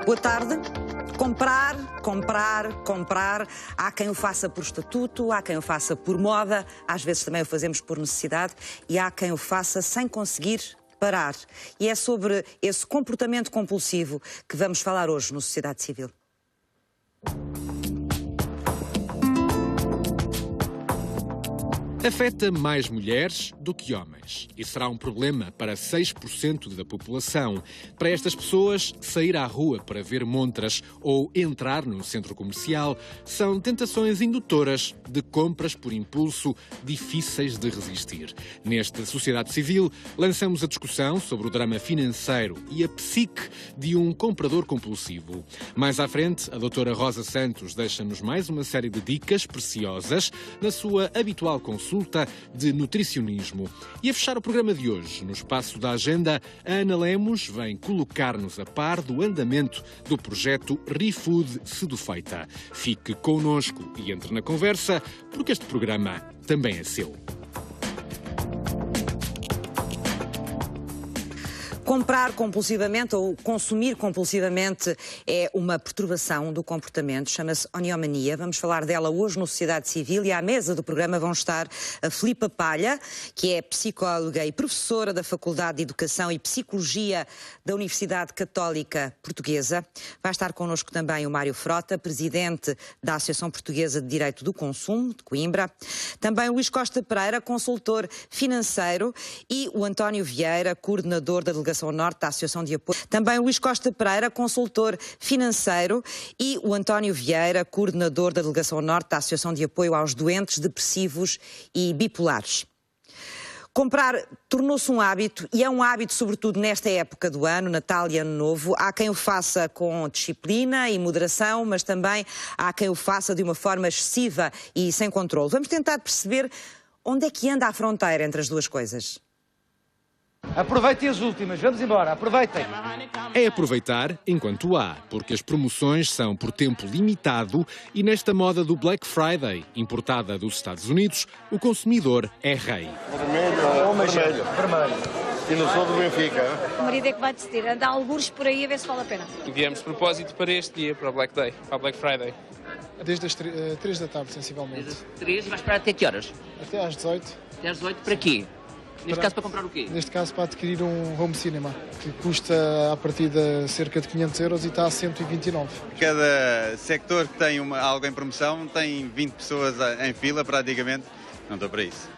Boa tarde. Comprar, comprar, comprar. Há quem o faça por estatuto, há quem o faça por moda, às vezes também o fazemos por necessidade e há quem o faça sem conseguir parar. E é sobre esse comportamento compulsivo que vamos falar hoje no Sociedade Civil. Afeta mais mulheres do que homens e será um problema para 6% da população. Para estas pessoas, sair à rua para ver montras ou entrar num centro comercial são tentações indutoras de compras por impulso difíceis de resistir. Nesta Sociedade Civil, lançamos a discussão sobre o drama financeiro e a psique de um comprador compulsivo. Mais à frente, a doutora Rosa Santos deixa-nos mais uma série de dicas preciosas na sua habitual consulta de nutricionismo. E a fechar o programa de hoje, no espaço da agenda, a Ana Lemos vem colocar-nos a par do andamento do projeto ReFood Sedufeita. Fique connosco e entre na conversa, porque este programa também é seu. Comprar compulsivamente ou consumir compulsivamente é uma perturbação do comportamento, chama-se oniomania. Vamos falar dela hoje no Sociedade Civil e à mesa do programa vão estar a Filipa Palha, que é psicóloga e professora da Faculdade de Educação e Psicologia da Universidade Católica Portuguesa. Vai estar connosco também o Mário Frota, presidente da Associação Portuguesa de Direito do Consumo, de Coimbra. Também o Luís Costa Pereira, consultor financeiro, e o António Vieira, coordenador da Delegação Norte da Associação de Apoio. Também o Luís Costa Pereira, consultor financeiro, e o António Vieira, coordenador da Delegação Norte da Associação de Apoio aos Doentes Depressivos e Bipolares. Comprar tornou-se um hábito, e é um hábito sobretudo nesta época do ano, Natal e Ano Novo. Há quem o faça com disciplina e moderação, mas também há quem o faça de uma forma excessiva e sem controle. Vamos tentar perceber onde é que anda a fronteira entre as duas coisas. Aproveitem as últimas, vamos embora, aproveitem. É aproveitar enquanto há, porque as promoções são por tempo limitado e nesta moda do Black Friday, importada dos Estados Unidos, o consumidor é rei. Vermelho, vermelho. E no sul do Benfica. O marido é que vai decidir, anda algures por aí a ver se vale a pena. Viemos de propósito para este dia, para o Black Day, para o Black Friday. Desde as 3 da tarde, sensivelmente. Desde as 3 e vais esperar até que horas? Até às 18. Até às 18, para quê? Neste caso para comprar o quê? Neste caso para adquirir um home cinema, que custa à partida cerca de 500 euros e está a 129. Cada sector que tem algo em promoção tem 20 pessoas em fila praticamente, não estou para isso.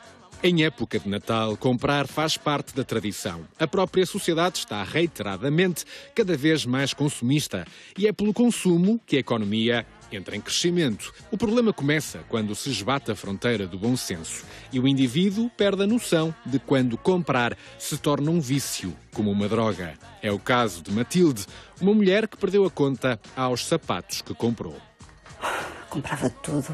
Em época de Natal, comprar faz parte da tradição. A própria sociedade está reiteradamente cada vez mais consumista e é pelo consumo que a economia entra em crescimento. O problema começa quando se esbate a fronteira do bom senso e o indivíduo perde a noção de quando comprar se torna um vício, como uma droga. É o caso de Matilde, uma mulher que perdeu a conta aos sapatos que comprou. Comprava tudo.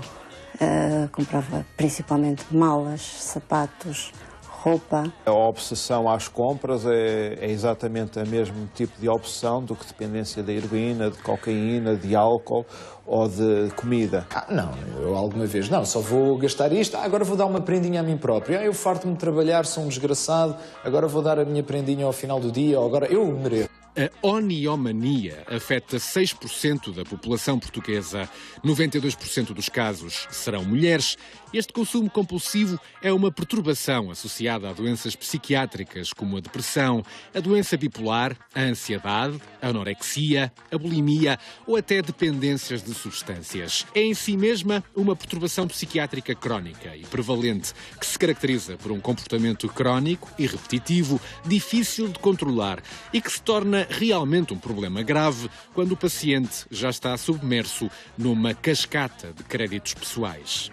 Comprava principalmente malas, sapatos, roupa. A obsessão às compras é exatamente o mesmo tipo de obsessão do que dependência da heroína, de cocaína, de álcool ou de comida. Não, eu alguma vez não, só vou gastar isto, agora vou dar uma prendinha a mim próprio. Eu farto-me de trabalhar, sou um desgraçado, agora vou dar a minha prendinha ao final do dia, ou agora eu mereço. A oniomania afeta 6% da população portuguesa. 92% dos casos serão mulheres. Este consumo compulsivo é uma perturbação associada a doenças psiquiátricas como a depressão, a doença bipolar, a ansiedade, a anorexia, a bulimia ou até dependências de substâncias. É em si mesma uma perturbação psiquiátrica crónica e prevalente que se caracteriza por um comportamento crónico e repetitivo, difícil de controlar e que se torna realmente um problema grave quando o paciente já está submerso numa cascata de créditos pessoais.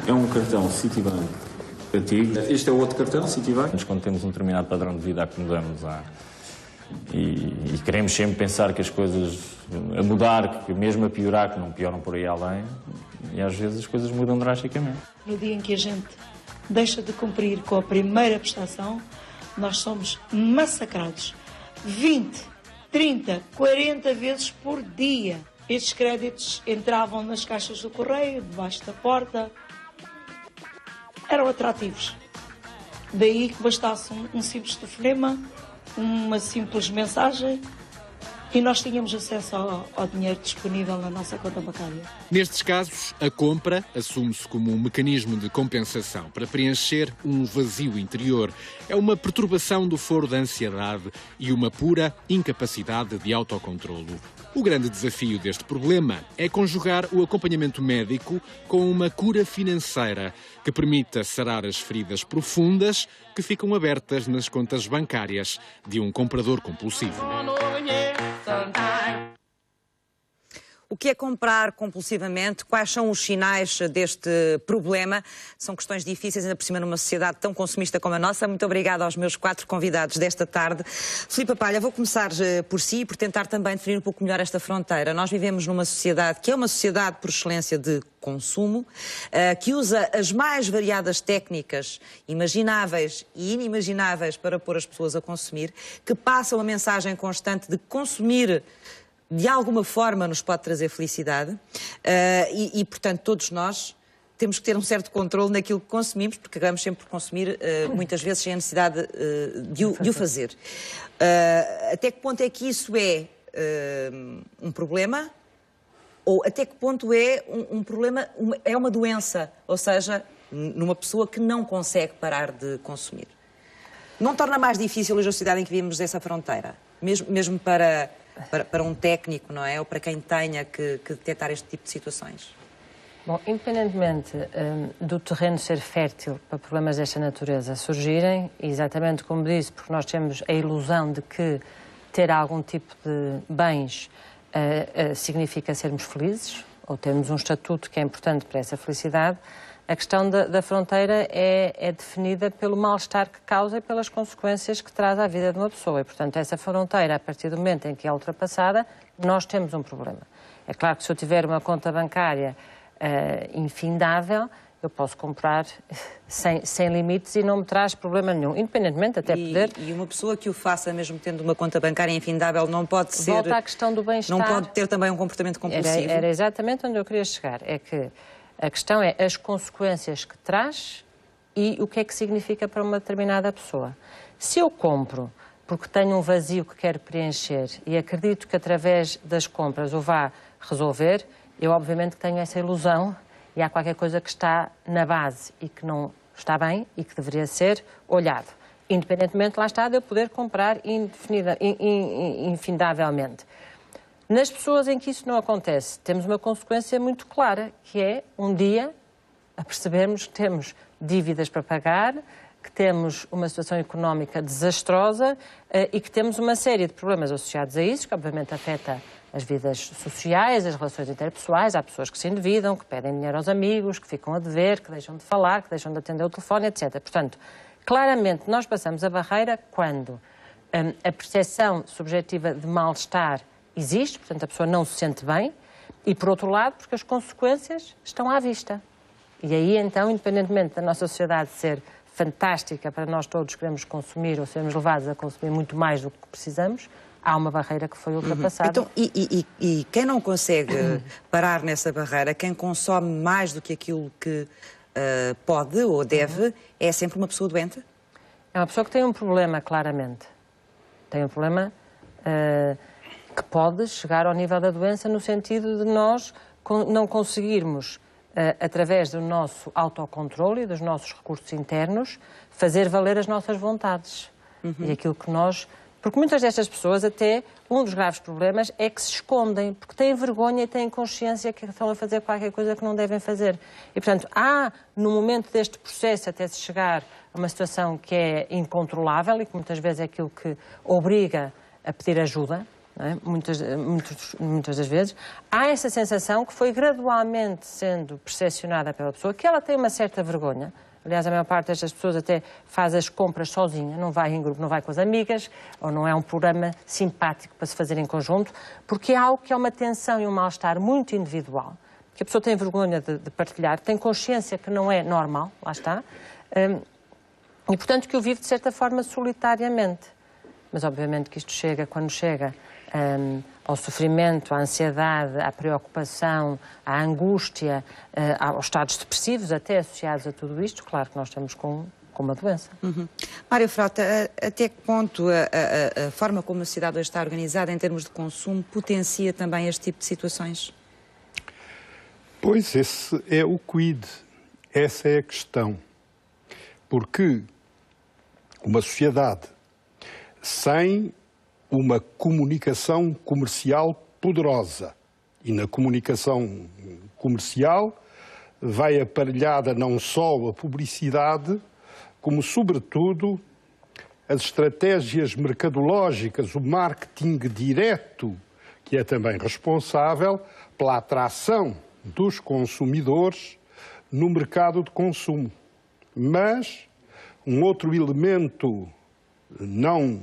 É um cartão Citibank antigo. Este é outro cartão Citibank. Mas quando temos um determinado padrão de vida acomodamos e queremos sempre pensar que as coisas a mudar, que mesmo a piorar, que não pioram por aí além, e às vezes as coisas mudam drasticamente. No dia em que a gente deixa de cumprir com a primeira prestação, nós somos massacrados 20, 30, 40 vezes por dia. Estes créditos entravam nas caixas do correio, debaixo da porta. Eram atrativos. Daí que bastasse um simples telefonema, uma simples mensagem e nós tínhamos acesso ao dinheiro disponível na nossa conta bancária. Nestes casos, a compra assume-se como um mecanismo de compensação para preencher um vazio interior. É uma perturbação do foro da ansiedade e uma pura incapacidade de autocontrolo. O grande desafio deste problema é conjugar o acompanhamento médico com uma cura financeira que permita sarar as feridas profundas que ficam abertas nas contas bancárias de um comprador compulsivo. O que é comprar compulsivamente? Quais são os sinais deste problema? São questões difíceis, ainda por cima numa sociedade tão consumista como a nossa. Muito obrigada aos meus 4 convidados desta tarde. Filipe Palha, vou começar por si e por tentar também definir um pouco melhor esta fronteira. Nós vivemos numa sociedade que é uma sociedade por excelência de consumo, que usa as mais variadas técnicas imagináveis e inimagináveis para pôr as pessoas a consumir, que passa uma mensagem constante de consumir de alguma forma nos pode trazer felicidade portanto, todos nós temos que ter um certo controle naquilo que consumimos, porque acabamos sempre por consumir, muitas vezes, sem a necessidade de o fazer. Até que ponto é que isso é um problema? Ou até que ponto é um problema, é uma doença, ou seja, numa pessoa que não consegue parar de consumir? Não torna mais difícil hoje a sociedade em que vivemos essa fronteira? Mesmo para um técnico, não é? Ou para quem tenha que detectar este tipo de situações? Bom, independentemente do terreno ser fértil para problemas desta natureza surgirem, exatamente como disse, porque nós temos a ilusão de que ter algum tipo de bens significa sermos felizes, ou termos um estatuto que é importante para essa felicidade, a questão da fronteira é definida pelo mal-estar que causa e pelas consequências que traz à vida de uma pessoa. E, portanto, essa fronteira, a partir do momento em que é ultrapassada, nós temos um problema. É claro que se eu tiver uma conta bancária infindável, eu posso comprar sem limites e não me traz problema nenhum, independentemente até poder... E uma pessoa que o faça, mesmo tendo uma conta bancária infindável, não pode ser... Volta à questão do bem-estar. Não pode ter também um comportamento compulsivo? Era exatamente onde eu queria chegar. É que a questão é as consequências que traz e o que é que significa para uma determinada pessoa. Se eu compro porque tenho um vazio que quero preencher e acredito que através das compras o vá resolver, eu obviamente tenho essa ilusão e há qualquer coisa que está na base e que não está bem e que deveria ser olhado. Independentemente, lá está, de eu poder comprar infindavelmente. Nas pessoas em que isso não acontece, temos uma consequência muito clara, que é, um dia, a percebermos que temos dívidas para pagar, que temos uma situação económica desastrosa e que temos uma série de problemas associados a isso, que obviamente afeta as vidas sociais, as relações interpessoais. Há pessoas que se endividam, que pedem dinheiro aos amigos, que ficam a dever, que deixam de falar, que deixam de atender o telefone, etc. Portanto, claramente nós passamos a barreira quando a percepção subjetiva de mal-estar existe, portanto a pessoa não se sente bem, e por outro lado porque as consequências estão à vista. E aí então, independentemente da nossa sociedade ser fantástica para nós todos queremos consumir ou sermos levados a consumir muito mais do que precisamos, há uma barreira que foi ultrapassada. Então, e quem não consegue parar nessa barreira, quem consome mais do que aquilo que pode ou deve, é sempre uma pessoa doente? É uma pessoa que tem um problema, claramente. Tem um problema que pode chegar ao nível da doença no sentido de nós não conseguirmos, através do nosso autocontrole e dos nossos recursos internos, fazer valer as nossas vontades. E aquilo que nós... Porque muitas destas pessoas, até, um dos graves problemas é que se escondem, porque têm vergonha e têm consciência que estão a fazer qualquer coisa que não devem fazer. E, portanto, há, no momento deste processo, até se chegar a uma situação que é incontrolável e que muitas vezes é aquilo que obriga a pedir ajuda, não é? Muitas das vezes, há essa sensação que foi gradualmente sendo percepcionada pela pessoa, que ela tem uma certa vergonha. Aliás, a maior parte destas pessoas até faz as compras sozinha, não vai em grupo, não vai com as amigas, ou não é um programa simpático para se fazer em conjunto, porque é algo que é uma tensão e um mal-estar muito individual, que a pessoa tem vergonha de partilhar, tem consciência que não é normal, lá está, e portanto que o vive de certa forma solitariamente. Mas obviamente que isto chega, quando chega ao sofrimento, à ansiedade, à preocupação, à angústia, aos estados depressivos, até associados a tudo isto, claro que nós estamos com com uma doença. Mário Frota, até que ponto a forma como a sociedade hoje está organizada em termos de consumo potencia também este tipo de situações? Pois, esse é o quid. Essa é a questão. Porque uma sociedade sem uma comunicação comercial poderosa, e na comunicação comercial vai aparelhada não só a publicidade, como, sobretudo, as estratégias mercadológicas, o marketing direto, que é também responsável pela atração dos consumidores no mercado de consumo. Mas um outro elemento não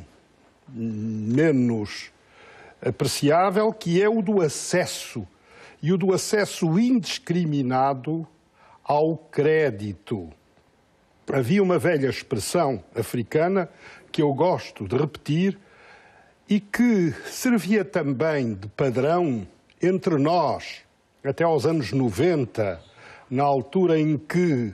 menos apreciável, que é o do acesso, e o do acesso indiscriminado ao crédito. Havia uma velha expressão africana que eu gosto de repetir e que servia também de padrão entre nós, até aos anos 90, na altura em que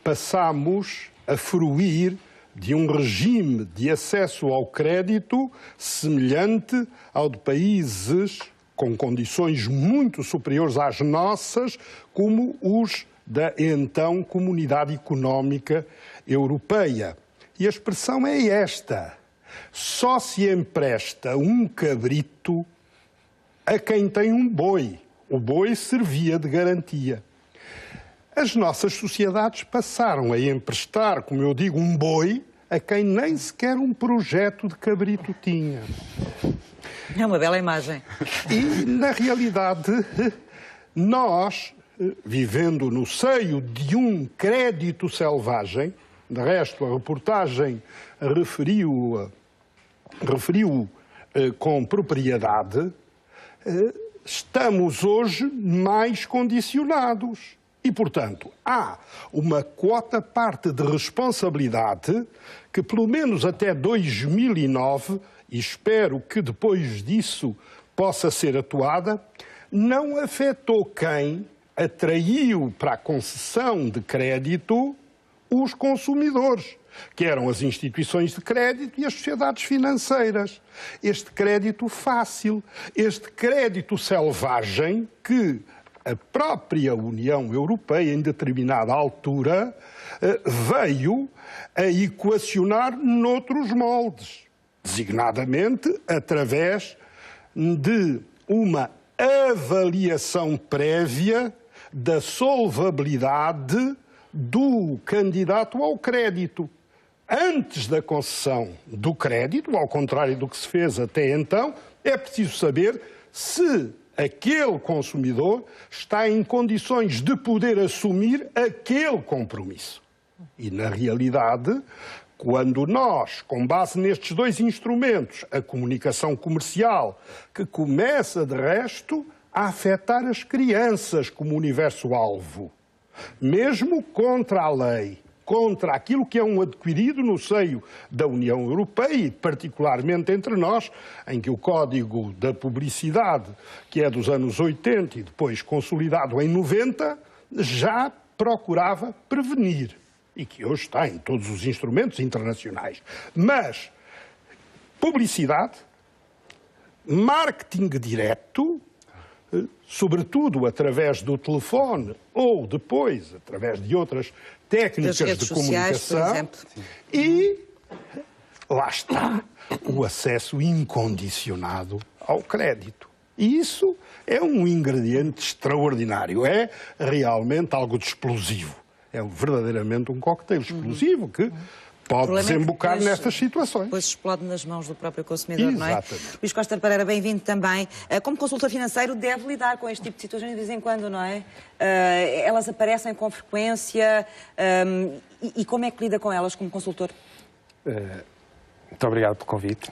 passámos a fruir de um regime de acesso ao crédito semelhante ao de países com condições muito superiores às nossas, como os da então Comunidade Económica Europeia. E a expressão é esta: só se empresta um cabrito a quem tem um boi. O boi servia de garantia. As nossas sociedades passaram a emprestar, como eu digo, um boi a quem nem sequer um projeto de cabrito tinha. É uma bela imagem. E, na realidade, nós, vivendo no seio de um crédito selvagem, de resto a reportagem referiu com propriedade, estamos hoje mais condicionados. E, portanto, há uma quota parte de responsabilidade que, pelo menos até 2009, e espero que depois disso possa ser atuada, não afetou quem atraiu para a concessão de crédito os consumidores, que eram as instituições de crédito e as sociedades financeiras. Este crédito fácil, este crédito selvagem que a própria União Europeia, em determinada altura, veio a equacionar noutros moldes, designadamente através de uma avaliação prévia da solvabilidade do candidato ao crédito. Antes da concessão do crédito, ao contrário do que se fez até então, é preciso saber se aquele consumidor está em condições de poder assumir aquele compromisso. E, na realidade, quando nós, com base nestes dois instrumentos, a comunicação comercial, que começa, de resto, a afetar as crianças como universo-alvo, mesmo contra a lei, contra aquilo que é um adquirido no seio da União Europeia e particularmente entre nós, em que o Código da Publicidade, que é dos anos 80 e depois consolidado em 90, já procurava prevenir e que hoje está em todos os instrumentos internacionais. Mas publicidade, marketing direto, sobretudo através do telefone ou depois através de outras técnicas de comunicação, e lá está o acesso incondicionado ao crédito. E isso é um ingrediente extraordinário, é realmente algo de explosivo. É verdadeiramente um coquetel explosivo que pode desembocar nestas situações. Depois explode nas mãos do próprio consumidor, exatamente. Não é? Luís Costa Pereira, bem-vindo também. Como consultor financeiro deve lidar com este tipo de situações de vez em quando, não é? Elas aparecem com frequência e como é que lida com elas como consultor? Muito obrigado pelo convite.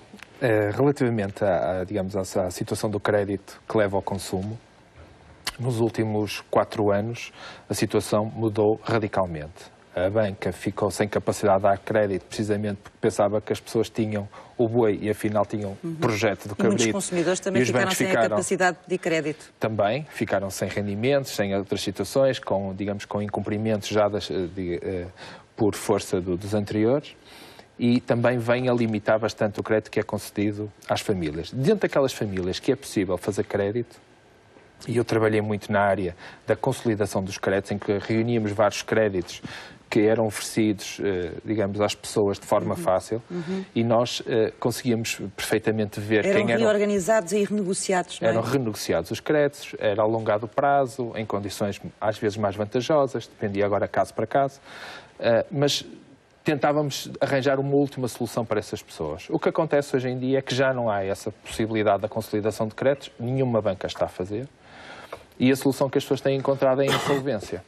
Relativamente digamos, à situação do crédito que leva ao consumo, nos últimos 4 anos a situação mudou radicalmente. A banca ficou sem capacidade de dar crédito precisamente porque pensava que as pessoas tinham o boi e afinal tinham projeto do cabrito. E muitos consumidores também ficaram sem a capacidade de pedir crédito. Também ficaram sem rendimentos, sem outras situações, com incumprimentos já por força dos anteriores, e também vem a limitar bastante o crédito que é concedido às famílias. Dentro daquelas famílias que é possível fazer crédito, e eu trabalhei muito na área da consolidação dos créditos, em que reuníamos vários créditos que eram oferecidos, digamos, às pessoas de forma fácil, e nós conseguíamos perfeitamente ver quem eram... reorganizados e renegociados, não é? Eram renegociados os créditos, era alongado o prazo, em condições às vezes mais vantajosas, dependia agora caso para caso, mas tentávamos arranjar uma última solução para essas pessoas. O que acontece hoje em dia é que já não há essa possibilidade da consolidação de créditos, nenhuma banca está a fazer, e a solução que as pessoas têm encontrado é a insolvência.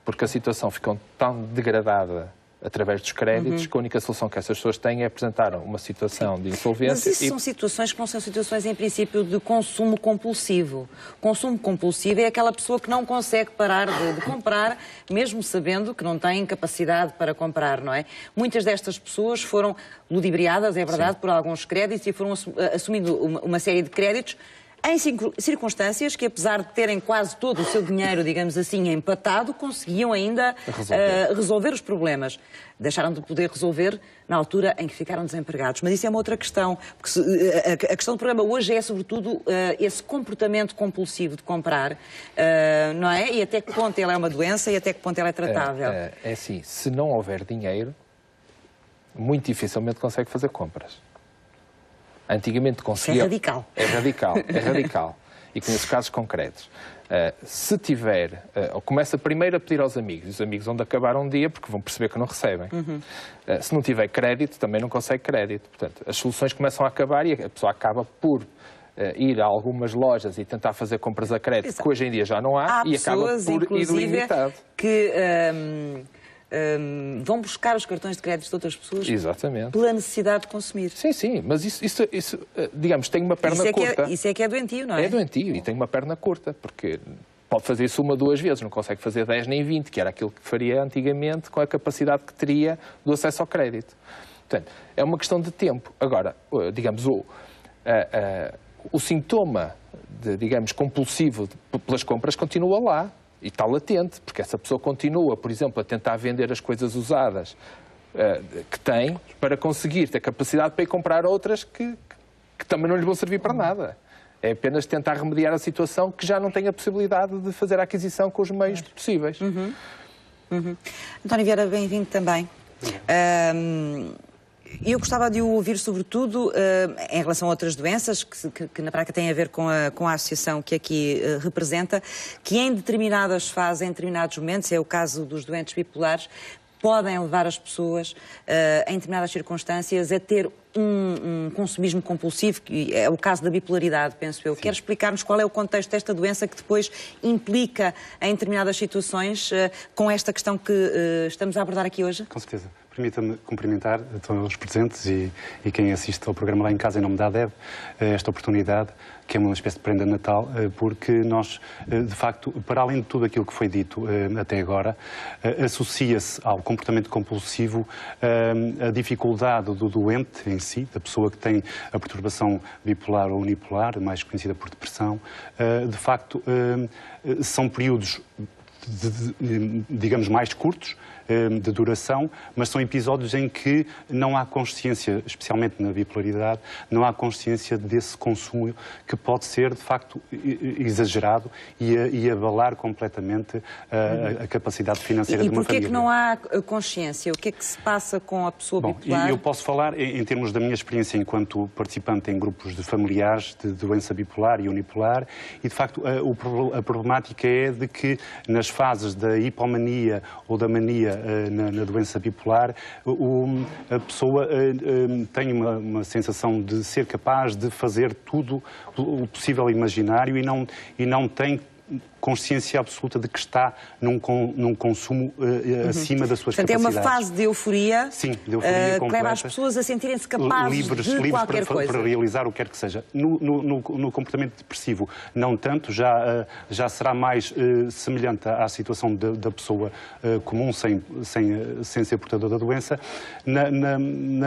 Porque a situação ficou tão degradada através dos créditos que a única solução que essas pessoas têm é apresentar uma situação de insolvência. Mas isso são situações que não são situações, em princípio, de consumo compulsivo. Consumo compulsivo é aquela pessoa que não consegue parar de comprar, mesmo sabendo que não tem capacidade para comprar, não é? Muitas destas pessoas foram ludibriadas, é verdade, por alguns créditos e foram assumindo uma série de créditos em circunstâncias que, apesar de terem quase todo o seu dinheiro, digamos assim, empatado, conseguiam ainda resolver os problemas. Deixaram de poder resolver na altura em que ficaram desempregados. Mas isso é uma outra questão. Porque a questão do programa hoje é, sobretudo, esse comportamento compulsivo de comprar, não é? E até que ponto ele é uma doença e até que ponto ele é tratável. É assim, se não houver dinheiro, muito dificilmente consegue fazer compras. Antigamente conseguia... É radical. É radical. E conheço casos concretos. Se tiver... começa primeiro a pedir aos amigos. Os amigos vão de acabar um dia porque vão perceber que não recebem. Se não tiver crédito, também não consegue crédito. Portanto, as soluções começam a acabar e a pessoa acaba por ir a algumas lojas e tentar fazer compras a crédito, que hoje em dia já não há e acaba por ir limitado. Que vão buscar os cartões de crédito de outras pessoas pela necessidade de consumir. Sim, mas isso digamos, tem uma perna curta. Isso é que é doentio, não é? É doentio e tem uma perna curta, porque pode fazer isso uma, duas vezes, não consegue fazer 10 nem 20, que era aquilo que faria antigamente com a capacidade que teria do acesso ao crédito. Portanto, é uma questão de tempo. Agora, digamos, o sintoma, digamos, compulsivo pelas compras continua lá. E está latente, porque essa pessoa continua, por exemplo, a tentar vender as coisas usadas que tem para conseguir ter capacidade para ir comprar outras que também não lhe vão servir para nada. É apenas tentar remediar a situação que já não tem a possibilidade de fazer a aquisição com os meios possíveis. António Vieira, bem-vindo também. Eu gostava de o ouvir, sobretudo, em relação a outras doenças, que na prática têm a ver com a associação que aqui representa, que em determinadas fases, em determinados momentos, é o caso dos doentes bipolares, podem levar as pessoas, em determinadas circunstâncias, a ter um consumismo compulsivo, que é o caso da bipolaridade, penso eu. Quer explicar-nos qual é o contexto desta doença que depois implica, em determinadas situações, com esta questão que estamos a abordar aqui hoje? Com certeza. Permita-me cumprimentar a todos os presentes e quem assiste ao programa lá em casa em nome da ADEB, esta oportunidade, que é uma espécie de prenda de Natal, porque nós, de facto, para além de tudo aquilo que foi dito até agora, associa-se ao comportamento compulsivo a dificuldade do doente em si, da pessoa que tem a perturbação bipolar ou unipolar, mais conhecida por depressão. De facto, são períodos, digamos, mais curtos, de duração, mas são episódios em que não há consciência, especialmente na bipolaridade, não há consciência desse consumo que pode ser, de facto, exagerado e abalar completamente a capacidade financeira de uma família. E porquê que não há consciência? O que é que se passa com a pessoa bipolar? Eu posso falar, em termos da minha experiência enquanto participante em grupos de familiares de doença bipolar e unipolar, e, de facto, a problemática é de que nas fases da hipomania ou da mania na doença bipolar, a pessoa tem uma sensação de ser capaz de fazer tudo o possível e imaginário e não tem consciência absoluta de que está num consumo acima das suas capacidades. Portanto, é uma fase de euforia, de euforia que leva as pessoas a sentirem-se capazes de qualquer coisa. Para realizar o que quer que seja. No comportamento depressivo, não tanto, já será mais semelhante à situação da pessoa comum, sem ser portador da doença,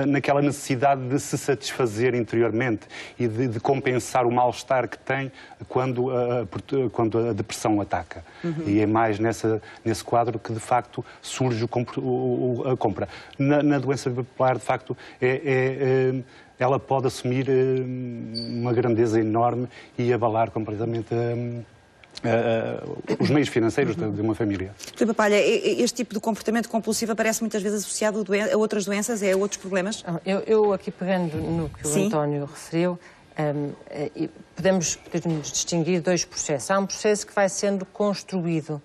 naquela necessidade de se satisfazer interiormente e de compensar o mal-estar que tem quando a depressão compulsão ataca. E é mais nesse quadro que, de facto, surge a compra. Na doença bipolar, de facto, ela pode assumir uma grandeza enorme e abalar completamente os meios financeiros de uma família. Filipe Palha, este tipo de comportamento compulsivo aparece muitas vezes associado a outras doenças, a outros problemas? Eu aqui pegando no que o António referiu, podemos distinguir dois processos. Há um processo que vai sendo construído,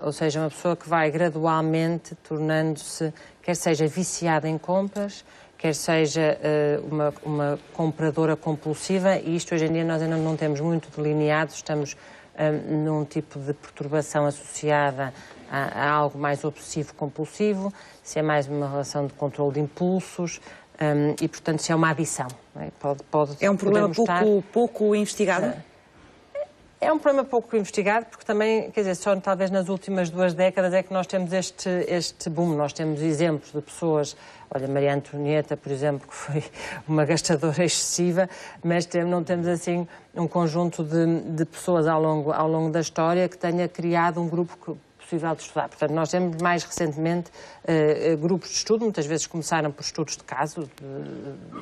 ou seja, uma pessoa que vai gradualmente tornando-se, quer seja viciada em compras, quer seja uma compradora compulsiva, e isto hoje em dia nós ainda não temos muito delineado, estamos num tipo de perturbação associada a algo mais obsessivo-compulsivo, se é mais uma relação de controle de impulsos e, portanto, se é uma adição. Não é? É um problema pouco investigado? É um problema pouco investigado, porque também, quer dizer, só talvez nas últimas 2 décadas é que nós temos este boom. Nós temos exemplos de pessoas, olha, Maria Antonieta, por exemplo, que foi uma gastadora excessiva, mas não temos assim um conjunto de pessoas ao longo da história que tenha criado um grupo possível de estudar. Portanto, nós temos mais recentemente grupos de estudo, muitas vezes começaram por estudos de caso,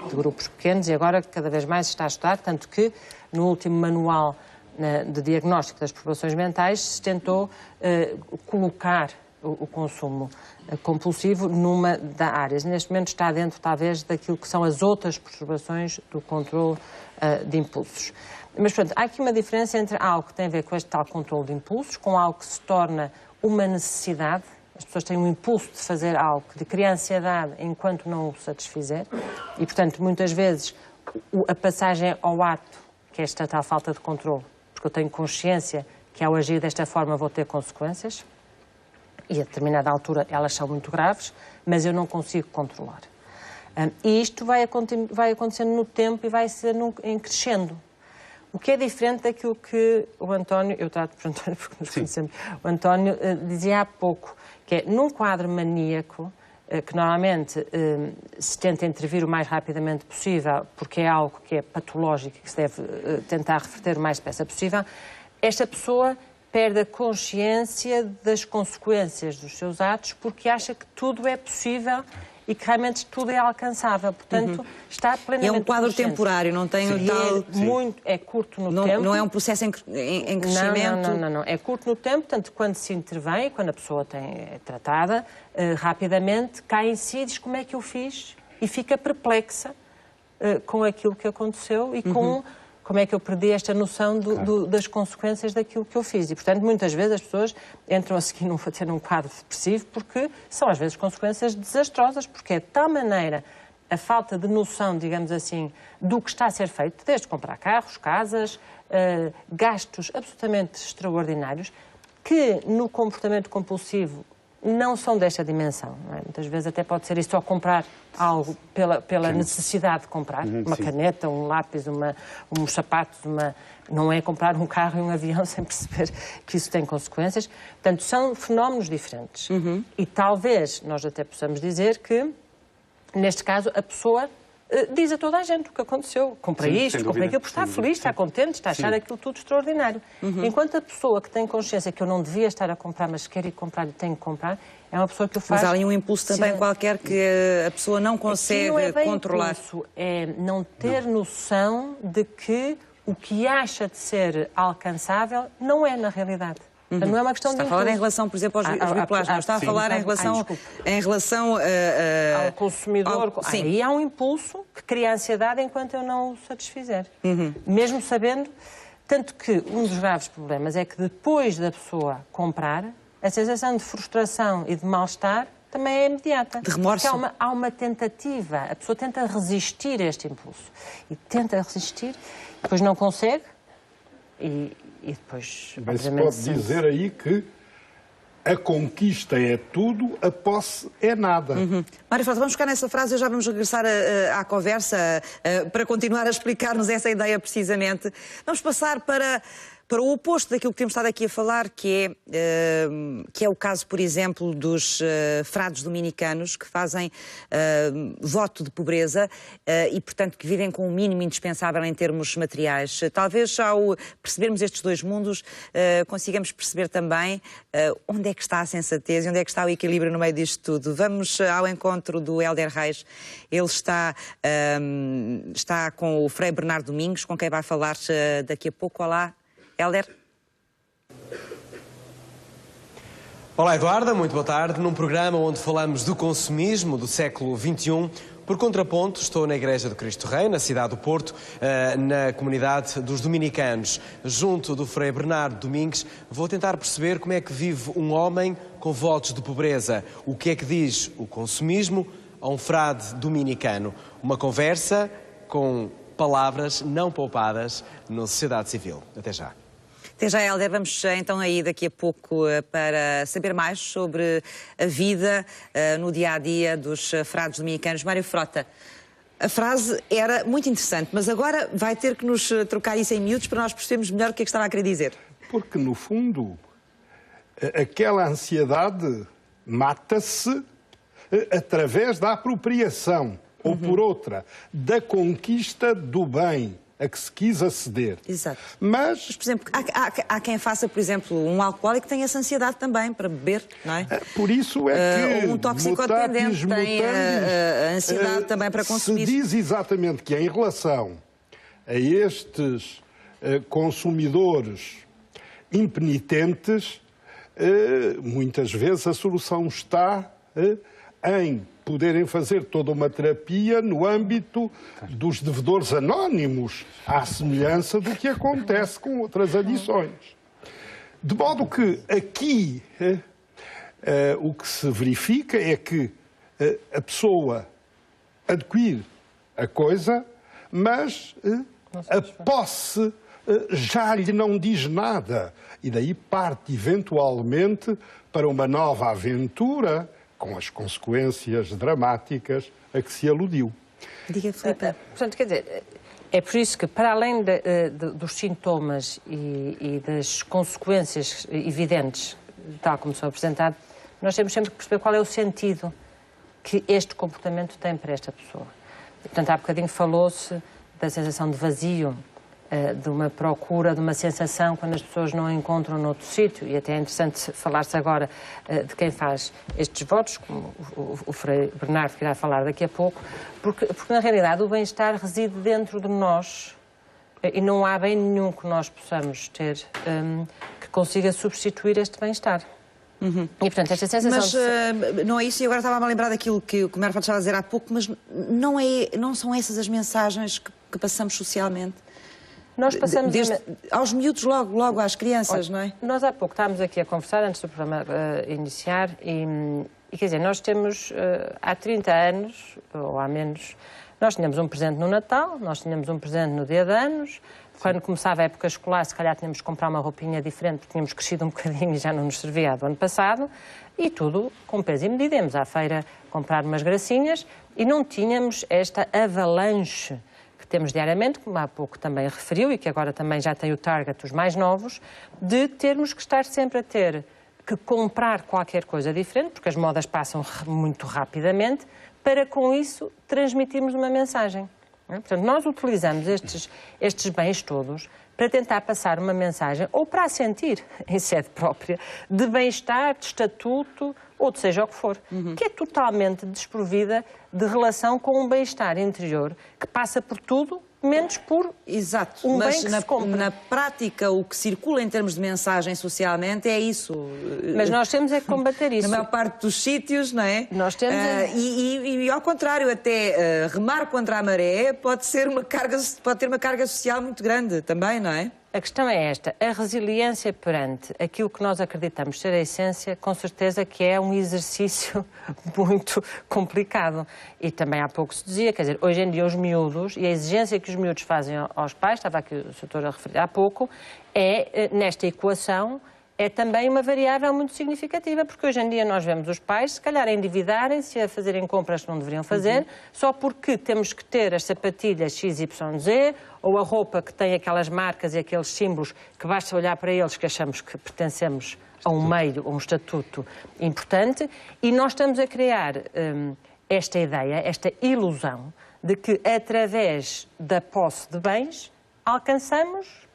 de grupos pequenos, e agora cada vez mais se está a estudar, tanto que no último manual de diagnóstico das perturbações mentais se tentou colocar o consumo compulsivo numa das áreas. Neste momento está dentro, talvez, daquilo que são as outras perturbações do controle de impulsos. Mas, pronto, há aqui uma diferença entre algo que tem a ver com este tal controle de impulsos, com algo que se torna uma necessidade. As pessoas têm um impulso de fazer algo que cria ansiedade enquanto não o satisfizer e, portanto, muitas vezes a passagem ao ato, que é esta tal falta de controle, porque eu tenho consciência que ao agir desta forma vou ter consequências, e a determinada altura elas são muito graves, mas eu não consigo controlar. E isto vai acontecendo no tempo e vai ser em crescendo. O que é diferente daquilo que o António, eu trato por António porque nos conhecemos, o António dizia há pouco, que é num quadro maníaco, que normalmente se tenta intervir o mais rapidamente possível, porque é algo que é patológico e que se deve tentar reverter o mais depressa possível, esta pessoa perde a consciência das consequências dos seus atos porque acha que tudo é possível e que realmente tudo é alcançável. Portanto, está plenamente É um quadro consciente. Temporário, não tem o tal... É curto no tempo. Não é um processo em crescimento? Não. É curto no tempo, portanto, quando se intervém, quando a pessoa é tratada, rapidamente cai em si e diz como é que eu fiz e fica perplexa com aquilo que aconteceu e com como é que eu perdi esta noção das consequências daquilo que eu fiz. E, portanto, muitas vezes as pessoas entram a seguir num quadro depressivo porque são, às vezes, consequências desastrosas, porque é de tal maneira a falta de noção, digamos assim, do que está a ser feito, desde comprar carros, casas, gastos absolutamente extraordinários, que no comportamento compulsivo não são desta dimensão. Não é? Muitas vezes até pode ser isso, só comprar algo pela necessidade de comprar, uma caneta, um lápis, uns sapatos, não é comprar um carro e um avião sem perceber que isso tem consequências. Portanto, são fenómenos diferentes. E talvez nós até possamos dizer que, neste caso, a pessoa diz a toda a gente o que aconteceu. Comprei isto, comprei aquilo, porque está feliz, está contente, está a achar aquilo tudo extraordinário. Enquanto a pessoa que tem consciência que eu não devia estar a comprar, mas quero ir comprar e tenho que comprar, é uma pessoa que o faz... Mas há ali um impulso também qualquer que a pessoa não consegue controlar. Impulso, é não ter noção de que o que acha de ser alcançável não é na realidade. Não é uma questão está de a falar em relação, por exemplo, aos bipolares, não está a falar em relação ao consumidor. Aí há um impulso que cria ansiedade enquanto eu não o satisfizer. Mesmo sabendo, tanto que um dos graves problemas é que depois da pessoa comprar, a sensação de frustração e de mal-estar também é imediata. De remorso. Porque há uma tentativa, a pessoa tenta resistir a este impulso. E tenta resistir, depois não consegue e depois... Bem, se pode dizer aí que a conquista é tudo, a posse é nada. Mário Frota, vamos ficar nessa frase e já vamos regressar à conversa para continuar a explicar-nos essa ideia precisamente. Vamos passar para para o oposto daquilo que temos estado aqui a falar, que é o caso, por exemplo, dos frades dominicanos que fazem voto de pobreza e, portanto, que vivem com o mínimo indispensável em termos materiais. Talvez, ao percebermos estes dois mundos, consigamos perceber também onde é que está a sensatez e onde é que está o equilíbrio no meio disto tudo. Vamos ao encontro do Hélder Reis. Ele está com o Frei Bernardo Domingos, com quem vai falar daqui a pouco. Olá, Hélder. Olá, Eduarda, muito boa tarde. Num programa onde falamos do consumismo do século XXI. Por contraponto, estou na Igreja do Cristo Rei, na cidade do Porto, na comunidade dos dominicanos. Junto do Frei Bernardo Domingos, vou tentar perceber como é que vive um homem com votos de pobreza. O que é que diz o consumismo a um frade dominicano? Uma conversa com palavras não poupadas na sociedade civil. Até já. Até já, Hélder. Vamos então aí daqui a pouco para saber mais sobre a vida no dia-a-dia dos frades dominicanos. Mário Frota, a frase era muito interessante, mas agora vai ter que nos trocar isso em miúdos para nós percebermos melhor o que é que estava a querer dizer. Porque, no fundo, aquela ansiedade mata-se através da apropriação, ou por outra, da conquista do bem a que se quis aceder. Exato. Mas por exemplo, há quem faça, por exemplo, um alcoólico que tenha essa ansiedade também para beber, não é? Por isso é que um toxicodependente tem a ansiedade também para consumir. Se diz exatamente que em relação a estes consumidores impenitentes, muitas vezes a solução está em poderem fazer toda uma terapia no âmbito dos devedores anónimos, à semelhança do que acontece com outras adições. De modo que aqui o que se verifica é que a pessoa adquire a coisa, mas a posse já lhe não diz nada. E daí parte eventualmente para uma nova aventura, com as consequências dramáticas a que se aludiu. Diga, Filipe. Portanto, quer dizer, é por isso que, para além dos sintomas e das consequências evidentes, tal como são apresentados, nós temos sempre que perceber qual é o sentido que este comportamento tem para esta pessoa. Portanto, há bocadinho falou-se da sensação de vazio, de uma procura, de uma sensação quando as pessoas não a encontram noutro sítio, e até é interessante falar-se agora de quem faz estes votos, como o Frei Bernardo que irá falar daqui a pouco, porque na realidade o bem-estar reside dentro de nós e não há bem nenhum que nós possamos ter que consiga substituir este bem-estar. E, portanto, esta sensação... Mas não é isso, e agora estava-me a lembrar daquilo que o Mário estava a dizer há pouco, mas não são essas as mensagens que passamos socialmente? Nós passamos aos miúdos, logo às crianças, não é? Nós há pouco estávamos aqui a conversar, antes do programa iniciar, e quer dizer, nós temos, há 30 anos, ou há menos, nós tínhamos um presente no Natal, nós tínhamos um presente no Dia de Anos, quando começava a época escolar, se calhar tínhamos que comprar uma roupinha diferente, porque tínhamos crescido um bocadinho e já não nos servia do ano passado, e tudo com peso e medida. Íamos à feira comprar umas gracinhas e não tínhamos esta avalanche que temos diariamente, como há pouco também referiu, e que agora também já tem o target dos mais novos, de termos que estar sempre a ter que comprar qualquer coisa diferente, porque as modas passam muito rapidamente, para com isso transmitirmos uma mensagem. Portanto, nós utilizamos estes bens todos para tentar passar uma mensagem, ou para a sentir, em sede própria, de bem-estar, de estatuto, ou de seja o que for, que é totalmente desprovida de relação com um bem-estar interior que passa por tudo, menos por Exato, um mas bem que se compra. Na prática, o que circula em termos de mensagem socialmente é isso. Mas nós temos é que combater isso. Na maior parte dos sítios, não é? Nós temos e ao contrário, até remar contra a maré pode ter uma carga social muito grande também, não é? A questão é esta, a resiliência perante aquilo que nós acreditamos ser a essência, com certeza que é um exercício muito complicado. E também há pouco se dizia, quer dizer, hoje em dia os miúdos, e a exigência que os miúdos fazem aos pais, estava aqui o Sr. a referir há pouco, nesta equação, é também uma variável muito significativa, porque hoje em dia nós vemos os pais, se calhar, a endividarem-se, a fazerem compras que não deveriam fazer, só porque temos que ter as sapatilhas XYZ ou a roupa que tem aquelas marcas e aqueles símbolos que basta olhar para eles que achamos que pertencemos a um meio, a um estatuto importante, e nós estamos a criar esta ideia, esta ilusão de que através da posse de bens alcançamos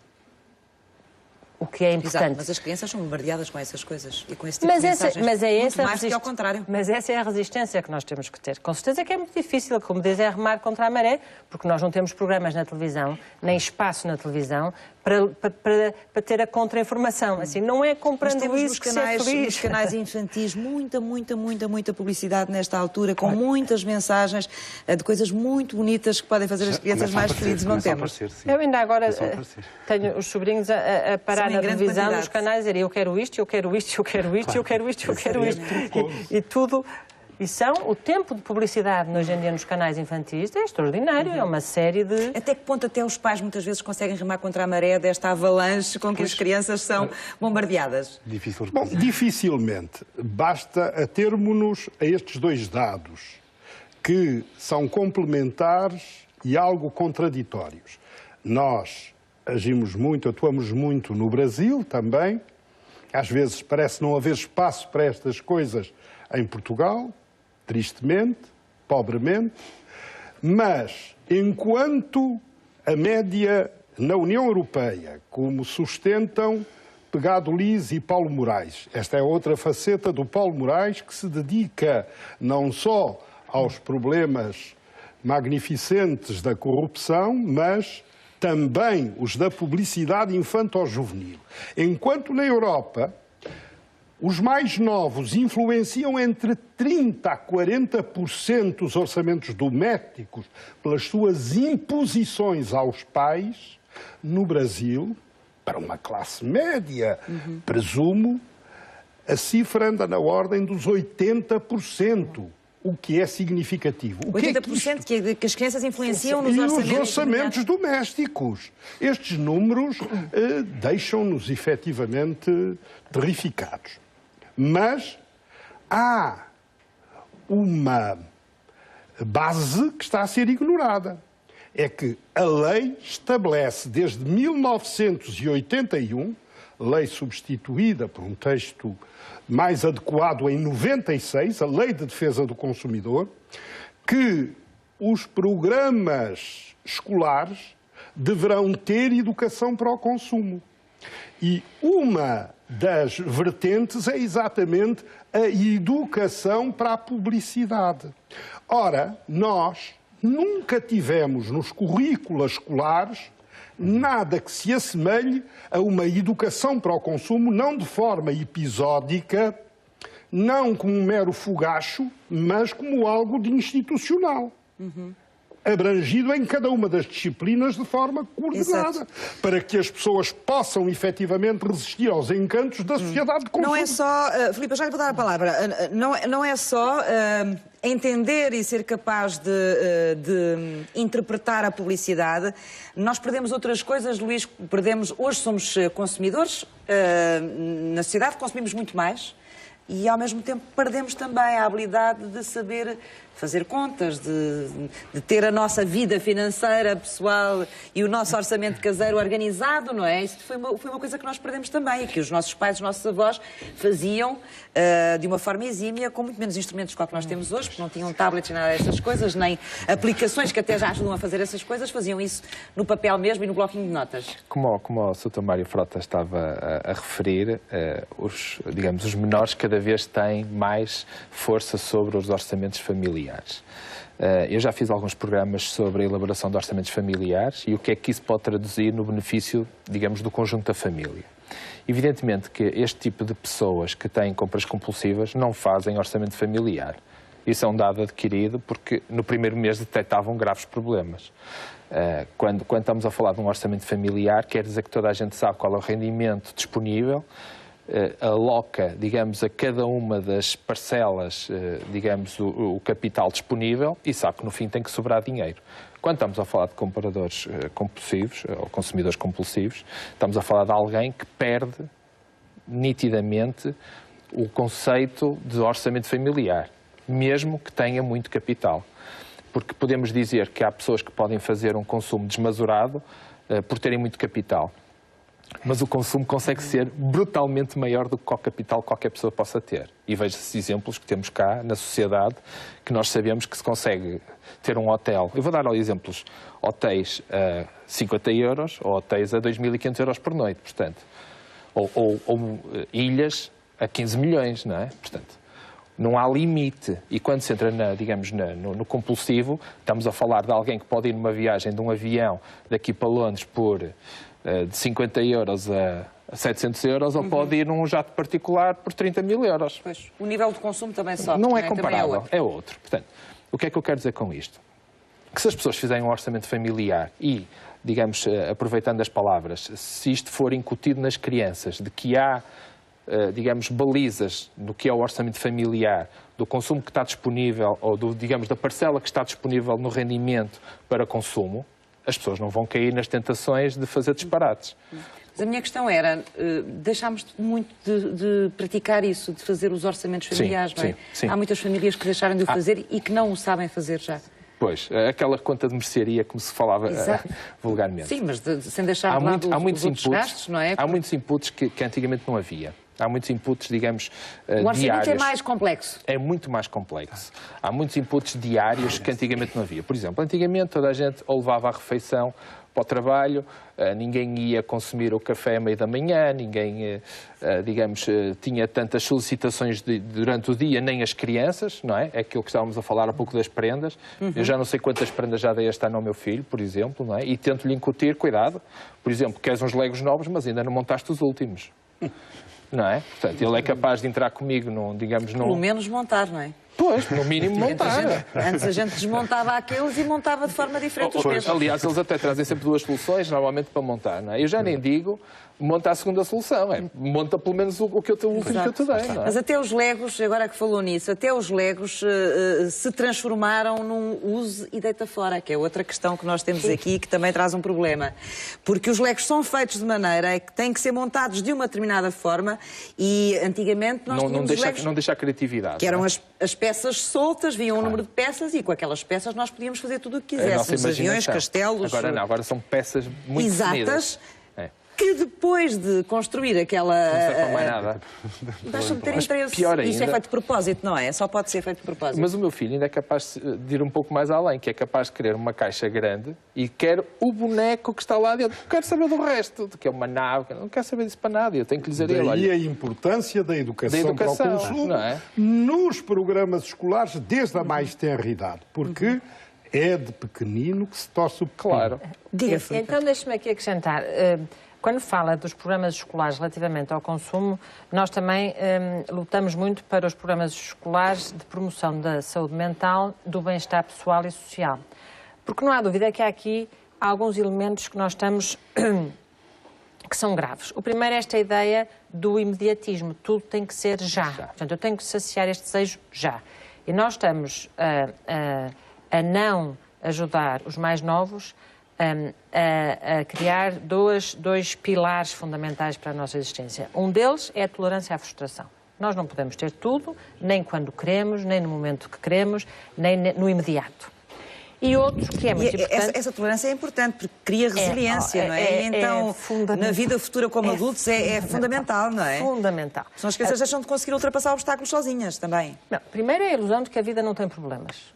o que é importante. Exato, mas as crianças são bombardeadas com essas coisas e com esse tipo de mensagens. Muito mais que ao contrário. Mas essa é a resistência que nós temos que ter. Com certeza que é muito difícil, como diz, é remar contra a maré, porque nós não temos programas na televisão, nem espaço na televisão, para ter a contra-informação. Assim, não é comprando isso que se é feliz. Nos canais infantis, muita publicidade nesta altura, com muitas mensagens de coisas muito bonitas que podem fazer as crianças mais felizes. Não temos. Eu ainda agora tenho os sobrinhos a parar na televisão, nos canais, a dizer eu quero isto, eu quero isto, eu quero isto, eu quero isto, eu quero isto. E tudo... E o tempo de publicidade hoje em dia nos canais infantis é extraordinário, é uma série de... Até que ponto até os pais muitas vezes conseguem remar contra a maré desta avalanche com que as crianças são bombardeadas? Bom, dificilmente. Basta atermos-nos a estes dois dados, que são complementares e algo contraditórios. Nós agimos muito, atuamos muito no Brasil também. Às vezes parece não haver espaço para estas coisas em Portugal, tristemente, pobremente, mas enquanto a média na União Europeia, como sustentam Pegado Liz e Paulo Moraes, esta é outra faceta do Paulo Moraes que se dedica não só aos problemas magnificentes da corrupção, mas também os da publicidade infanto-juvenil. Enquanto na Europa os mais novos influenciam entre 30% a 40% dos orçamentos domésticos pelas suas imposições aos pais, no Brasil, para uma classe média, presumo, a cifra anda na ordem dos 80%. O que é significativo. 80% que as crianças influenciam nos orçamentos domésticos. Estes números deixam-nos efetivamente terrificados. Mas há uma base que está a ser ignorada. É que a lei estabelece desde 1981, lei substituída por um texto mais adequado em 96, a Lei de Defesa do Consumidor, que os programas escolares deverão ter educação para o consumo. E uma das vertentes é exatamente a educação para a publicidade. Ora, nós nunca tivemos nos currículos escolares nada que se assemelhe a uma educação para o consumo, não de forma episódica, não como um mero fogacho, mas como algo de institucional. Abrangido em cada uma das disciplinas de forma coordenada, exato, para que as pessoas possam efetivamente resistir aos encantos da sociedade de consumo. Não é só, Filipe, já lhe vou dar a palavra, não é só entender e ser capaz de interpretar a publicidade. Nós perdemos outras coisas, Luís, hoje somos consumidores, na sociedade consumimos muito mais e ao mesmo tempo perdemos também a habilidade de saber fazer contas, de ter a nossa vida financeira, pessoal e o nosso orçamento caseiro organizado, não é? Isso foi uma coisa que nós perdemos também e que os nossos pais, os nossos avós faziam de uma forma exímia, com muito menos instrumentos que o que nós temos hoje, porque não tinham tablets nem nada dessas coisas, nem aplicações que até já ajudam a fazer essas coisas, faziam isso no papel mesmo e no bloquinho de notas. Como o Sr. Mário Frota estava a referir, os menores cada vez têm mais força sobre os orçamentos familiares. Eu já fiz alguns programas sobre a elaboração de orçamentos familiares e o que é que isso pode traduzir no benefício, digamos, do conjunto da família. Evidentemente que este tipo de pessoas que têm compras compulsivas não fazem orçamento familiar. Isso é um dado adquirido porque no primeiro mês detectavam graves problemas. Quando estamos a falar de um orçamento familiar, quer dizer que toda a gente sabe qual é o rendimento disponível, aloca, digamos, a cada uma das parcelas, digamos, o capital disponível e sabe que no fim tem que sobrar dinheiro. Quando estamos a falar de compradores compulsivos, ou consumidores compulsivos, estamos a falar de alguém que perde nitidamente o conceito de orçamento familiar, mesmo que tenha muito capital. Porque podemos dizer que há pessoas que podem fazer um consumo desmesurado por terem muito capital. Mas o consumo consegue ser brutalmente maior do que qualquer capital que qualquer pessoa possa ter. E veja-se exemplos que temos cá na sociedade, que nós sabemos que se consegue ter um hotel. Eu vou dar exemplos. Hotéis a 50 euros ou hotéis a 2.500 euros por noite, portanto. Ou ilhas a 15 milhões, não é? Portanto, não há limite. E quando se entra, no compulsivo, estamos a falar de alguém que pode ir numa viagem de um avião daqui para Londres por de 50 euros a 700 euros, ou pode ir num jato particular por 30 mil euros. Pois, o nível de consumo também sobe. Não é comparável, é outro. Portanto, o que é que eu quero dizer com isto? Que se as pessoas fizerem um orçamento familiar e, digamos, aproveitando as palavras, se isto for incutido nas crianças, de que há, digamos, balizas no que é o orçamento familiar, do consumo que está disponível, ou da parcela que está disponível no rendimento para consumo, as pessoas não vão cair nas tentações de fazer disparates. Mas a minha questão era, deixámos muito de praticar isso, de fazer os orçamentos familiares, não é? Sim. Há muitas famílias que deixaram de o fazer e que não o sabem fazer já. Pois, aquela conta de mercearia, como se falava vulgarmente. Sim, mas sem deixar de lado os outros gastos, não é? Há muitos inputs que antigamente não havia. Há muitos inputs, digamos, o orçamento diários. é mais complexo. É muito mais complexo. Há muitos inputs diários que antigamente não havia. Por exemplo, antigamente toda a gente ou levava a refeição para o trabalho, ninguém ia consumir o café à meia da manhã, ninguém, digamos, tinha tantas solicitações durante o dia, nem as crianças, não é? É aquilo que estávamos a falar há pouco das prendas. Eu já não sei quantas prendas já dei este ano ao meu filho, por exemplo, não é? E tento-lhe incutir, cuidado. Por exemplo, queres uns legos novos, mas ainda não montaste os últimos. Não é? Portanto, ele é capaz de entrar comigo, Pelo menos montar, não é? Pois, no mínimo montar. Antes a gente desmontava aqueles e montava de forma diferente os pesos. Aliás, eles até trazem sempre duas soluções, normalmente para montar, não é? Eu já nem digo monta a segunda solução, monta pelo menos o último que eu te dei, não é? Mas até os Legos, agora que falou nisso, até os Legos se transformaram num use e deita fora, que é outra questão que nós temos aqui que também traz um problema. Porque os Legos são feitos de maneira que têm que ser montados de uma determinada forma e antigamente nós tínhamos os Legos... Não deixa a criatividade. Que eram as peças soltas, vinham um número de peças e com aquelas peças nós podíamos fazer tudo o que quiséssemos. Aviões, castelos... Agora não, agora são peças muito exatas. Que depois de construir aquela... Não serve para mais nada. Deixa-me ter interesse. Pior ainda, isso é feito de propósito, não é? Só pode ser feito de propósito. Mas o meu filho ainda é capaz de ir um pouco mais além, que é capaz de querer uma caixa grande e quer o boneco que está lá dentro. Não quero saber do resto, que é uma nave. Não quero saber disso para nada. Eu tenho que lhe dizer... Daí a importância da educação para o consumo nos programas escolares desde a mais tenra idade. Porque... é de pequenino que se torce o pequeno. Claro. Então deixe-me aqui acrescentar... Quando fala dos programas escolares relativamente ao consumo, nós também lutamos muito para os programas escolares de promoção da saúde mental, do bem-estar pessoal e social. Porque não há dúvida que há aqui alguns elementos que nós estamos que são graves. O primeiro é esta ideia do imediatismo. Tudo tem que ser já. Portanto, eu tenho que saciar este desejo já. E nós estamos a não ajudar os mais novos a criar dois pilares fundamentais para a nossa existência. Um deles é a tolerância à frustração. Nós não podemos ter tudo, nem quando queremos, nem no momento que queremos, nem no imediato. E outro que é muito importante... Essa tolerância é importante, porque cria resiliência, não é? E então, na vida futura como adultos, é fundamental, não é? Fundamental. Senão as crianças deixam de conseguir ultrapassar obstáculos sozinhas também. Não, primeiro é a ilusão de que a vida não tem problemas.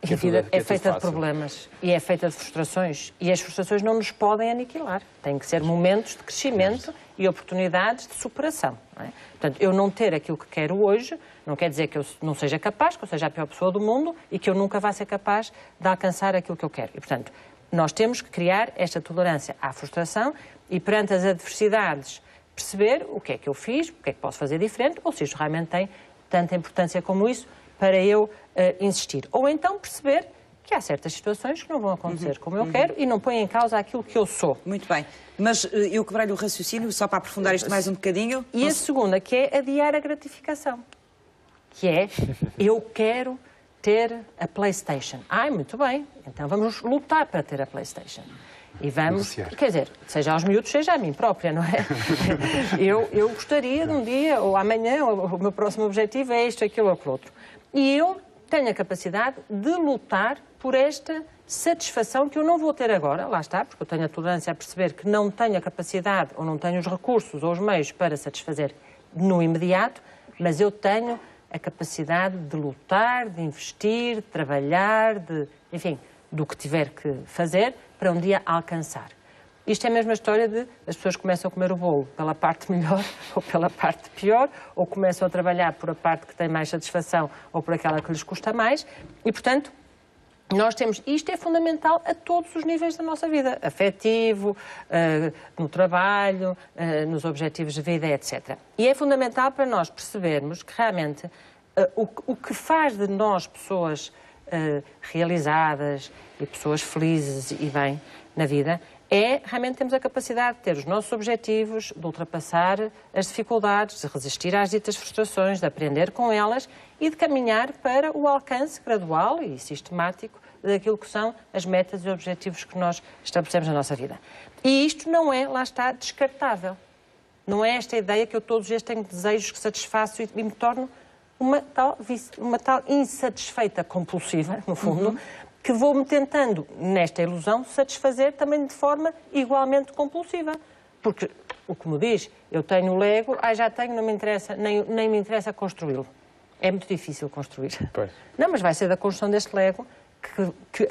A vida é feita de problemas e é feita de frustrações. E as frustrações não nos podem aniquilar. Têm que ser momentos de crescimento e oportunidades de superação. Não é? Portanto, eu não ter aquilo que quero hoje não quer dizer que eu não seja capaz, que eu seja a pior pessoa do mundo e que eu nunca vá ser capaz de alcançar aquilo que eu quero. E, portanto, nós temos que criar esta tolerância à frustração e, perante as adversidades, perceber o que é que eu fiz, o que é que posso fazer diferente, ou se isto realmente tem tanta importância como isso, para eu insistir. Ou então perceber que há certas situações que não vão acontecer como eu quero e não põem em causa aquilo que eu sou. Muito bem. Mas eu quebrei-lhe o raciocínio, só para aprofundar isto mais um bocadinho. E a segunda, que é adiar a gratificação. Que é, eu quero ter a PlayStation. Muito bem, então vamos lutar para ter a PlayStation. E vamos, quer dizer, seja aos miúdos, seja a mim própria, não é? eu gostaria de um dia, ou amanhã, o meu próximo objetivo é isto, aquilo ou aquilo outro. E eu tenho a capacidade de lutar por esta satisfação que eu não vou ter agora, lá está, porque eu tenho a tolerância a perceber que não tenho a capacidade, ou não tenho os recursos ou os meios para satisfazer no imediato, mas eu tenho a capacidade de lutar, de investir, de trabalhar, enfim, do que tiver que fazer para um dia alcançar. Isto é a mesma história de as pessoas começam a comer o bolo pela parte melhor ou pela parte pior, ou começam a trabalhar por a parte que tem mais satisfação ou por aquela que lhes custa mais, e, portanto, nós temos, isto é fundamental a todos os níveis da nossa vida, afetivo, no trabalho, nos objetivos de vida, etc. E é fundamental para nós percebermos que realmente o que faz de nós pessoas realizadas e pessoas felizes e bem na vida é realmente termos a capacidade de ter os nossos objetivos, de ultrapassar as dificuldades, de resistir às ditas frustrações, de aprender com elas e de caminhar para o alcance gradual e sistemático daquilo que são as metas e objetivos que nós estabelecemos na nossa vida. E isto não é, lá está, descartável. Não é esta ideia que eu todos os dias tenho desejos que satisfaço e me torno uma tal insatisfeita compulsiva, no fundo, que vou-me tentando, nesta ilusão, satisfazer também de forma igualmente compulsiva. Porque, o que me diz, eu tenho o Lego, já tenho, não me interessa, nem me interessa construí-lo. É muito difícil construir. Pois. Não, mas vai ser da construção deste Lego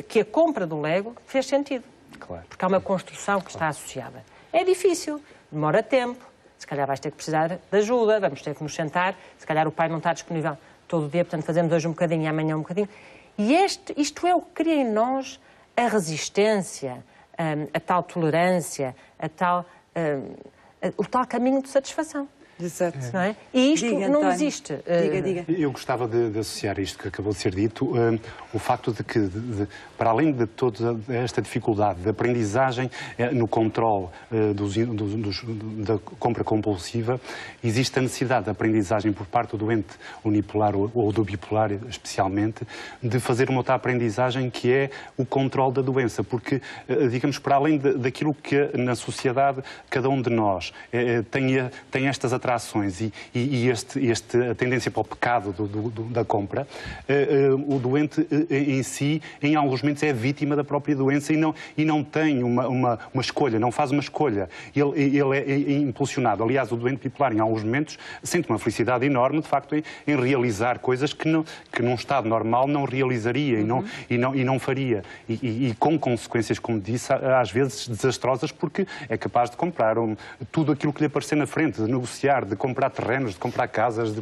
que a compra do Lego fez sentido. Claro. Porque há uma construção que está associada. É difícil, demora tempo, se calhar vais ter que precisar de ajuda, vamos ter que nos sentar, se calhar o pai não está disponível todo o dia, portanto fazemos hoje um bocadinho e amanhã um bocadinho. E isto é o que cria em nós a resistência, a tal tolerância, o tal caminho de satisfação. Exato. Não é? E isto não existe. Diga. Eu gostava de associar isto que acabou de ser dito, o facto de que, para além de toda esta dificuldade de aprendizagem no controle da compra compulsiva, existe a necessidade de aprendizagem por parte do doente unipolar ou do bipolar, especialmente, de fazer uma outra aprendizagem que é o controle da doença, porque, digamos, para além daquilo que na sociedade cada um de nós tem estas atrações e a tendência para o pecado da compra, o doente em si, em alguns momentos, é vítima da própria doença e não tem uma escolha, não faz uma escolha. Ele é impulsionado. Aliás, o doente bipolar, em alguns momentos, sente uma felicidade enorme, de facto, em realizar coisas que num estado normal não realizaria e não faria. E com consequências, como disse, às vezes desastrosas, porque é capaz de comprar tudo aquilo que lhe aparecer na frente, de negociar, de comprar terrenos, de comprar casas,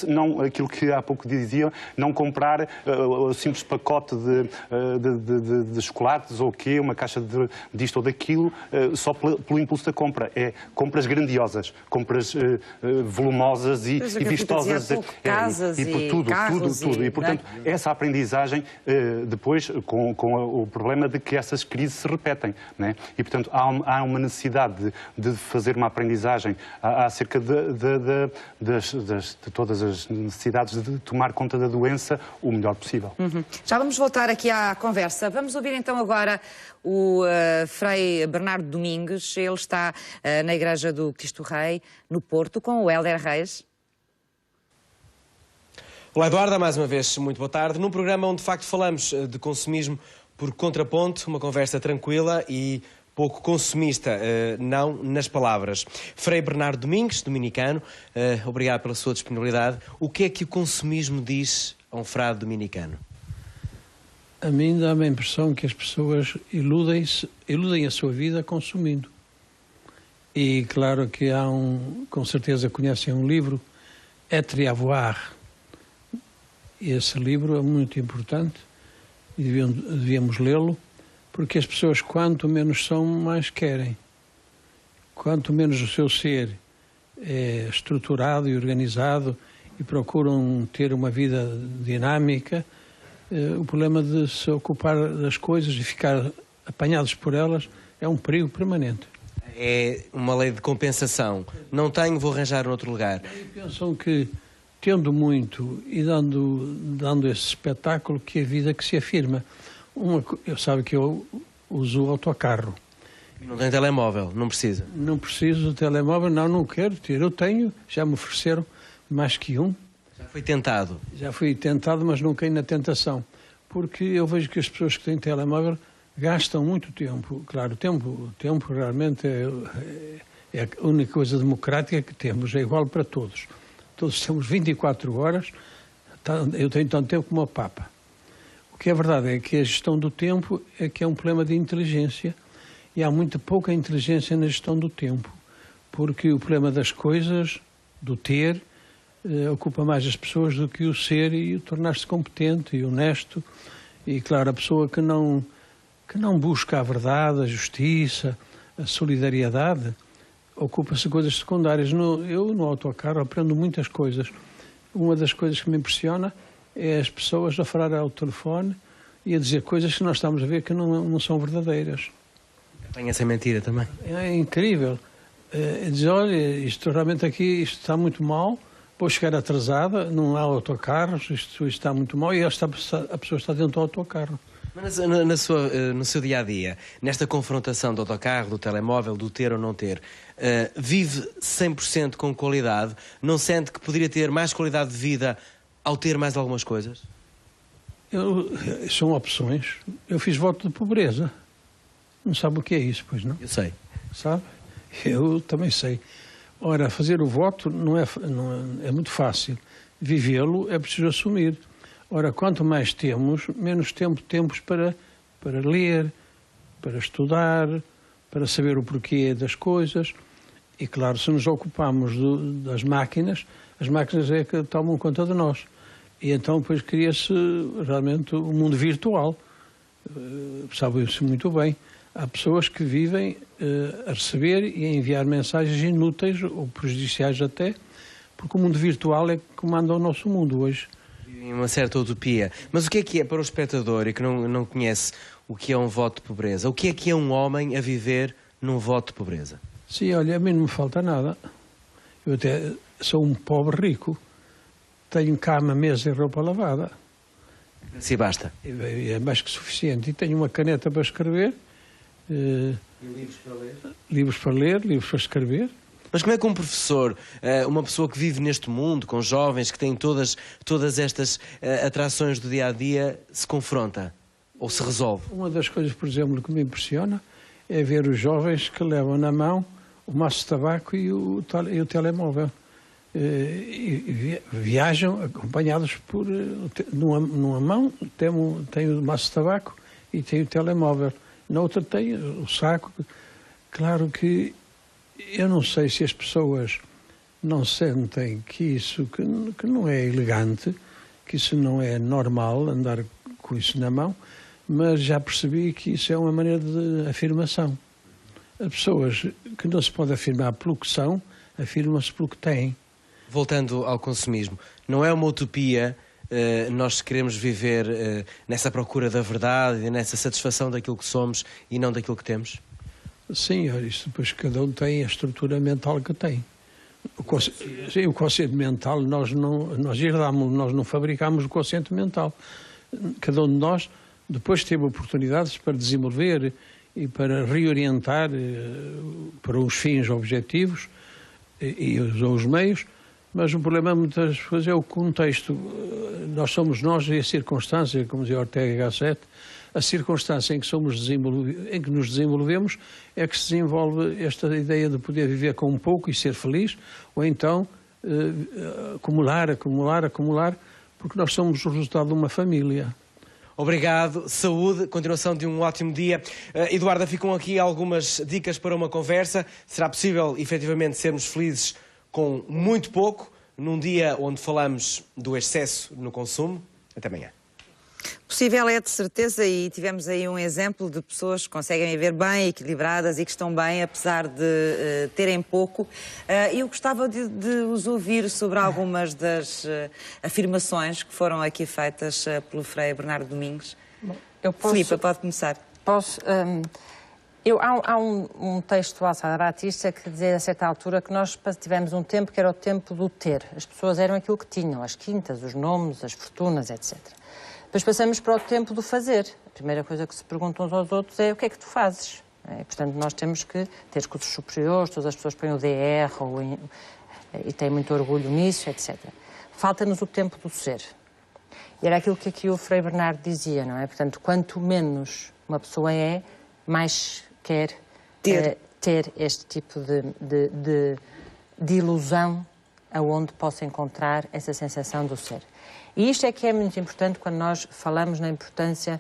não aquilo que há pouco dizia, não comprar o simples pacote de chocolates ou uma caixa disto ou daquilo, só pelo impulso da compra. É compras grandiosas, compras volumosas e vistosas. Casas e por tudo. E, portanto, essa aprendizagem, depois, com o problema de que essas crises se repetem. Né? E, portanto, há uma necessidade de fazer uma aprendizagem acerca de todas as necessidades de tomar conta da doença o melhor possível. Já vamos voltar aqui à conversa. Vamos ouvir então agora o Frei Bernardo Domingues. Ele está na Igreja do Cristo Rei, no Porto, com o Hélder Reis. Olá, Eduardo, mais uma vez, muito boa tarde. Num programa onde de facto falamos de consumismo por contraponto, uma conversa tranquila e pouco consumista, não nas palavras. Frei Bernardo Domingues, dominicano, obrigado pela sua disponibilidade. O que é que o consumismo diz a um frade dominicano? A mim dá-me a impressão que as pessoas iludem a sua vida consumindo. E claro que com certeza conhecem um livro, Être et avoir. Esse livro é muito importante e devíamos lê-lo, porque as pessoas, quanto menos são, mais querem. Quanto menos o seu ser é estruturado e organizado e procuram ter uma vida dinâmica, o problema de se ocupar das coisas e ficar apanhados por elas é um perigo permanente. É uma lei de compensação. Não tenho, vou arranjar outro lugar. E pensam que, tendo muito e dando esse espetáculo, que a vida que se afirma. Eu sabe que o uso o autocarro. Não tem telemóvel, não precisa? Não preciso de telemóvel, não quero ter. Eu tenho, já me ofereceram mais que um. Já foi tentado? Já fui tentado, mas não caí na tentação. Porque eu vejo que as pessoas que têm telemóvel gastam muito tempo. Claro, o tempo realmente é a única coisa democrática que temos, é igual para todos. Todos temos 24 horas, eu tenho tanto tempo como o Papa. O que é verdade é que a gestão do tempo é que é um problema de inteligência e há muito pouca inteligência na gestão do tempo, porque o problema das coisas, do ter, ocupa mais as pessoas do que o ser e o tornar-se competente e honesto. E, claro, a pessoa que não busca a verdade, a justiça, a solidariedade, ocupa-se de coisas secundárias. Eu, no autocarro, aprendo muitas coisas. Uma das coisas que me impressiona é as pessoas a falar ao telefone e a dizer coisas que nós estamos a ver que não são verdadeiras. Tem essa mentira também. É incrível. Dizer, olha, isto realmente aqui isto está muito mal, vou chegar atrasada, não há autocarros, isto está muito mal, e a pessoa está dentro do autocarro. Mas no seu dia-a-dia, nesta confrontação do autocarro, do telemóvel, do ter ou não ter, vive 100% com qualidade? Não sente que poderia ter mais qualidade de vida ao ter mais algumas coisas? São opções. Eu fiz voto de pobreza. Não sabe o que é isso, pois não? Eu sei. Sabe? Eu também sei. Ora, fazer o voto é muito fácil. Vivê-lo é preciso assumir. Ora, quanto mais temos, menos tempo temos para ler, para estudar, para saber o porquê das coisas. E, claro, se nos ocupamos das máquinas, as máquinas é que tomam conta de nós. E então, depois, cria-se realmente um mundo virtual. Sabe isso muito bem. Há pessoas que vivem a receber e a enviar mensagens inúteis ou prejudiciais até, porque o mundo virtual é que comanda o nosso mundo hoje. Uma certa utopia. Mas o que é para o espectador e que não conhece o que é um voto de pobreza? O que é um homem a viver num voto de pobreza? Sim, olha, a mim não me falta nada. Eu até sou um pobre rico. Tenho cama, mesa e roupa lavada. Se basta? É mais que suficiente. E tenho uma caneta para escrever. E livros para ler? Livros para ler, livros para escrever. Mas como é que um professor, uma pessoa que vive neste mundo, com jovens que têm todas estas atrações do dia-a-dia, se confronta ou se resolve? Uma das coisas, por exemplo, que me impressiona é ver os jovens que levam na mão o maço de tabaco e o telemóvel. E viajam acompanhados por... Numa mão tem o maço de tabaco e tem o telemóvel. Na outra tem o saco. Claro que eu não sei se as pessoas não sentem que isso que não é elegante, que isso não é normal, andar com isso na mão, mas já percebi que isso é uma maneira de afirmação. As pessoas que não se pode afirmar pelo que são, afirmam-se pelo que têm. Voltando ao consumismo, não é uma utopia nós queremos viver nessa procura da verdade e nessa satisfação daquilo que somos e não daquilo que temos? Sim, isso depois cada um tem a estrutura mental que tem. O consciente mental, nós herdamos, nós não fabricamos o consciente mental. Cada um de nós depois teve oportunidades para desenvolver e para reorientar para os fins objetivos e os meios, mas o problema muitas vezes é o contexto. Nós somos nós e a circunstância, como dizia Ortega Gasset, a circunstância em que nos desenvolvemos é que se desenvolve esta ideia de poder viver com um pouco e ser feliz, ou então acumular, porque nós somos o resultado de uma família. Obrigado, saúde, continuação de um ótimo dia. Eduarda, ficam aqui algumas dicas para uma conversa. Será possível, efetivamente, sermos felizes com muito pouco, num dia onde falamos do excesso no consumo? Até amanhã. Possível é, de certeza, e tivemos aí um exemplo de pessoas que conseguem viver bem, equilibradas e que estão bem, apesar de terem pouco. Eu gostava de os ouvir sobre algumas das afirmações que foram aqui feitas pelo Frei Bernardo Domingues. Filipa, pode começar. Posso. Há um texto ao Saratista que dizia a certa altura que nós tivemos um tempo que era o tempo do ter. As pessoas eram aquilo que tinham, as quintas, os nomes, as fortunas, etc. Depois passamos para o tempo do fazer. primeira coisa que se perguntam uns aos outros é o que é que tu fazes? Portanto, nós temos que ter cursos superiores, todas as pessoas põem o DR e têm muito orgulho nisso, etc. Falta-nos o tempo do ser. E era aquilo que aqui o Frei Bernardo dizia, não é? Portanto, quanto menos uma pessoa é, mais quer ter este tipo de ilusão aonde possa encontrar essa sensação do ser. E isto é que é muito importante quando nós falamos na importância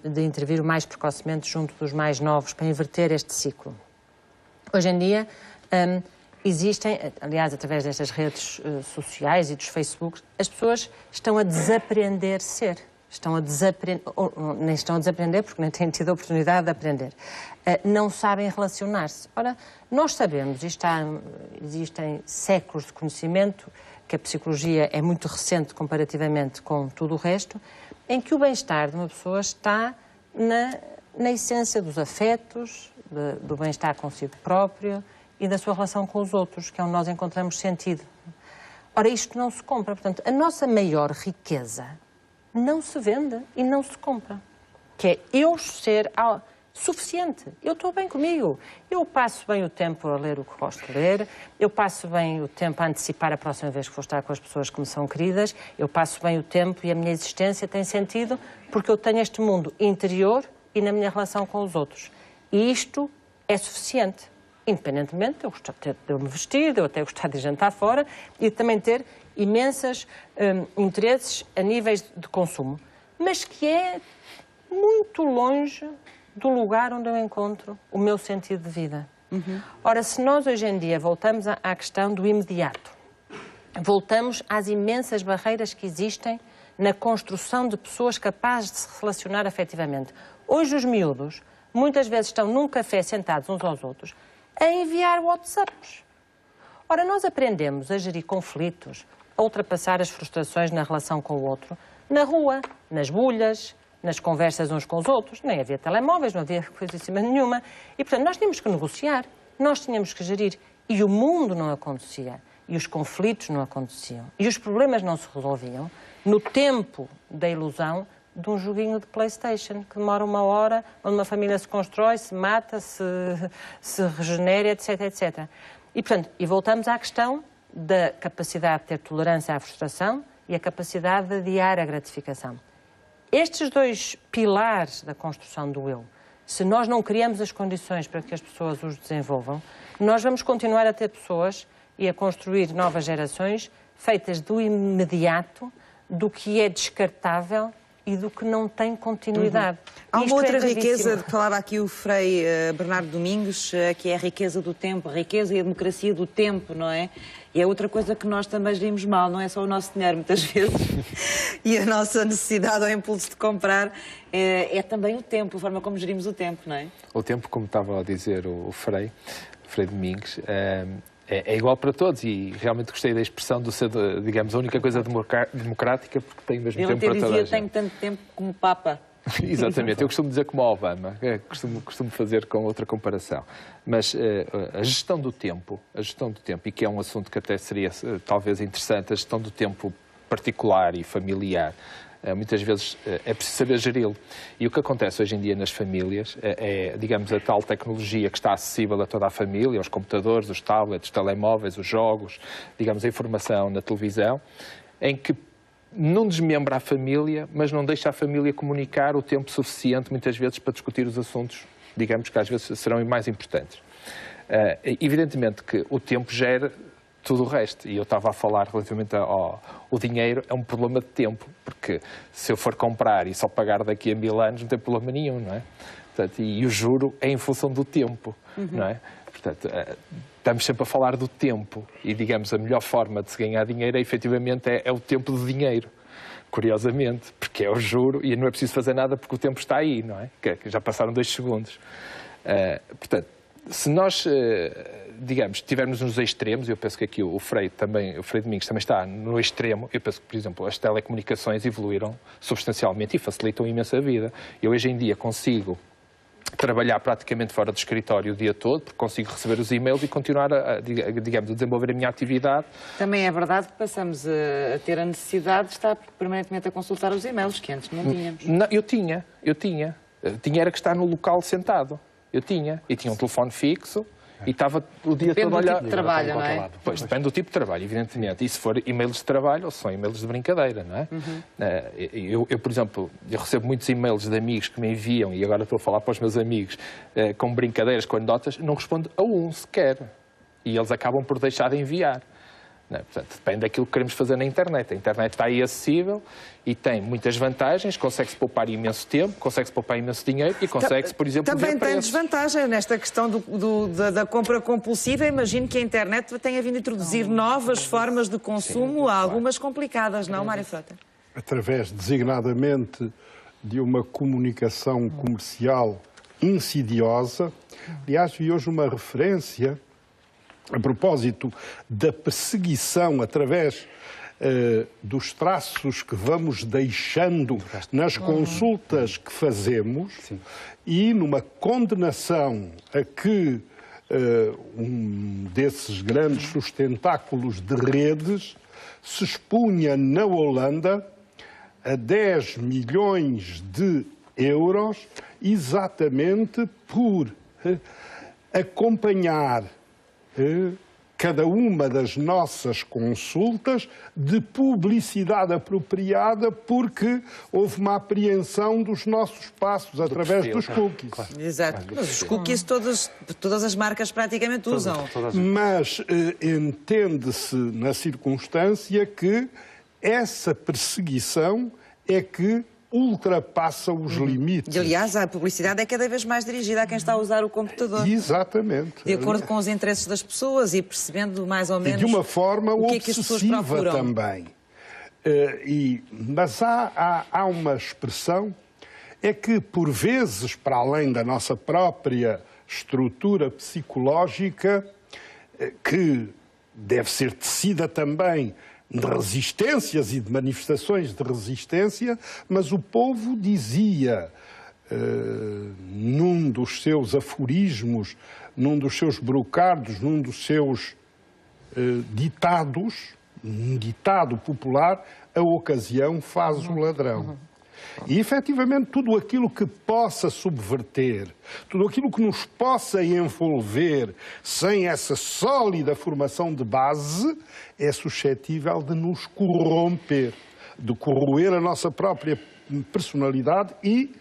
de intervir o mais precocemente junto dos mais novos para inverter este ciclo. Hoje em dia existem, aliás, através destas redes sociais e dos Facebooks, as pessoas estão a desaprender ser. Nem estão a desaprender porque nem têm tido a oportunidade de aprender. Não sabem relacionar-se. Ora, nós sabemos, existem séculos de conhecimento, que a psicologia é muito recente comparativamente com tudo o resto, em que o bem-estar de uma pessoa está na essência dos afetos, do bem-estar consigo próprio e da sua relação com os outros, que é onde nós encontramos sentido. Ora, isto não se compra. Portanto, a nossa maior riqueza não se vende e não se compra. Que é eu ser suficiente. Eu estou bem comigo. Eu passo bem o tempo a ler o que gosto de ler, eu passo bem o tempo a antecipar a próxima vez que vou estar com as pessoas que me são queridas, eu passo bem o tempo e a minha existência tem sentido porque eu tenho este mundo interior e na minha relação com os outros. E isto é suficiente. Independentemente de eu gostar de eu me vestir, de eu até gostar de jantar fora e de também ter imensos interesses a níveis de consumo, mas que é muito longe do lugar onde eu encontro o meu sentido de vida. Ora, se nós hoje em dia voltamos à questão do imediato, voltamos às imensas barreiras que existem na construção de pessoas capazes de se relacionar afetivamente. Hoje os miúdos muitas vezes estão num café sentados uns aos outros a enviar WhatsApps. Ora, nós aprendemos a gerir conflitos, a ultrapassar as frustrações na relação com o outro, na rua, nas bulhas, nas conversas uns com os outros. Nem havia telemóveis, não havia coisa de cima nenhuma. E, portanto, nós tínhamos que negociar, nós tínhamos que gerir. E o mundo não acontecia, e os conflitos não aconteciam, e os problemas não se resolviam no tempo da ilusão de um joguinho de PlayStation, que demora 1 hora, onde uma família se constrói, se mata, se regenera, etc, etc. E, portanto, voltamos à questão da capacidade de ter tolerância à frustração e a capacidade de adiar a gratificação. Estes dois pilares da construção do eu, se nós não criamos as condições para que as pessoas os desenvolvam, nós vamos continuar a ter pessoas e a construir novas gerações feitas do imediato, do que é descartável e do que não tem continuidade. Há uma outra riqueza de que falava aqui o Frei Bernardo Domingos, que é a riqueza do tempo, a riqueza e a democracia do tempo, não é? E é outra coisa que nós também gerimos mal, não é só o nosso dinheiro, muitas vezes, e a nossa necessidade ou impulso de comprar, é também o tempo, a forma como gerimos o tempo, não é? O tempo, como estava a dizer o Frei Domingos, é igual para todos e realmente gostei da expressão do ser, digamos, a única coisa democrática porque tem o mesmo tempo para toda a gente. Ele tenho tanto tempo como Papa. Exatamente, eu costumo dizer como o Obama, costumo fazer com outra comparação. Mas a gestão do tempo, e que é um assunto que até seria talvez interessante, a gestão do tempo particular e familiar, muitas vezes é preciso saber geri-lo. E o que acontece hoje em dia nas famílias é, digamos, a tal tecnologia que está acessível a toda a família, os computadores, os tablets, os telemóveis, os jogos, digamos, a informação na televisão, em que não desmembra a família, mas não deixa a família comunicar o tempo suficiente, muitas vezes, para discutir os assuntos, digamos, que às vezes serão mais importantes. Evidentemente que o tempo gera tudo o resto. E eu estava a falar relativamente ao dinheiro, é um problema de tempo, porque se eu for comprar e só pagar daqui a 1000 anos, não tem problema nenhum, não é? Portanto, e o juro é em função do tempo, não é? Portanto, estamos sempre a falar do tempo e, digamos, a melhor forma de se ganhar dinheiro efetivamente é o tempo do dinheiro, curiosamente, porque é o juro e não é preciso fazer nada porque o tempo está aí, não é? Que já passaram 2 segundos. Portanto, se nós, digamos, estivermos nos extremos, eu penso que aqui o Frei Domingos também está no extremo, eu penso que, por exemplo, as telecomunicações evoluíram substancialmente e facilitam imenso a vida. Eu hoje em dia consigo trabalhar praticamente fora do escritório o dia todo, porque consigo receber os e-mails e continuar digamos, a desenvolver a minha atividade. Também é verdade que passamos a ter a necessidade de estar permanentemente a consultar os e-mails, que antes não tínhamos. Não, eu tinha. Tinha era que estar no local sentado. Eu tinha. E tinha um telefone fixo. E estava o dia todo a olhar... Depende do tipo de trabalho, não é? Pois, depende do tipo de trabalho, evidentemente. E se for e-mails de trabalho ou se são e-mails de brincadeira, não é? Eu, por exemplo, eu recebo muitos e-mails de amigos que me enviam, e agora estou a falar para os meus amigos, com brincadeiras, com anedotas, não respondo a um sequer. E eles acabam por deixar de enviar. Não é? Portanto, depende daquilo que queremos fazer na internet. A internet está aí acessível e tem muitas vantagens, consegue-se poupar imenso tempo, consegue-se poupar imenso dinheiro e consegue-se, por exemplo, também ver preços. tem desvantagem nesta questão da compra compulsiva. Imagino que a internet tenha vindo a introduzir novas formas de consumo, algumas complicadas, não, Mário Frota? Através, designadamente, de uma comunicação comercial insidiosa. Aliás, vi hoje uma referência a propósito da perseguição através dos traços que vamos deixando nas consultas que fazemos e numa condenação a que um desses grandes sustentáculos de redes se expunha na Holanda a 10 milhões de euros exatamente por acompanhar cada uma das nossas consultas de publicidade apropriada porque houve uma apreensão dos nossos passos através dos cookies. Claro. Exato. Mas os cookies todas as marcas praticamente usam. Mas entende-se na circunstância que essa perseguição é que ultrapassa os limites. E, aliás, a publicidade é cada vez mais dirigida a quem está a usar o computador. Exatamente. De acordo com os interesses das pessoas e percebendo mais ou menos e de uma forma o que é que as pessoas procuram. Também. Mas há uma expressão, é que por vezes, para além da nossa própria estrutura psicológica, que deve ser tecida também de resistências e de manifestações de resistência, mas o povo dizia, num dos seus aforismos, num dos seus brocardos, num dos seus ditados, um ditado popular, a ocasião faz o ladrão. E, efetivamente, tudo aquilo que possa subverter, tudo aquilo que nos possa envolver sem essa sólida formação de base, é suscetível de nos corromper, de corroer a nossa própria personalidade e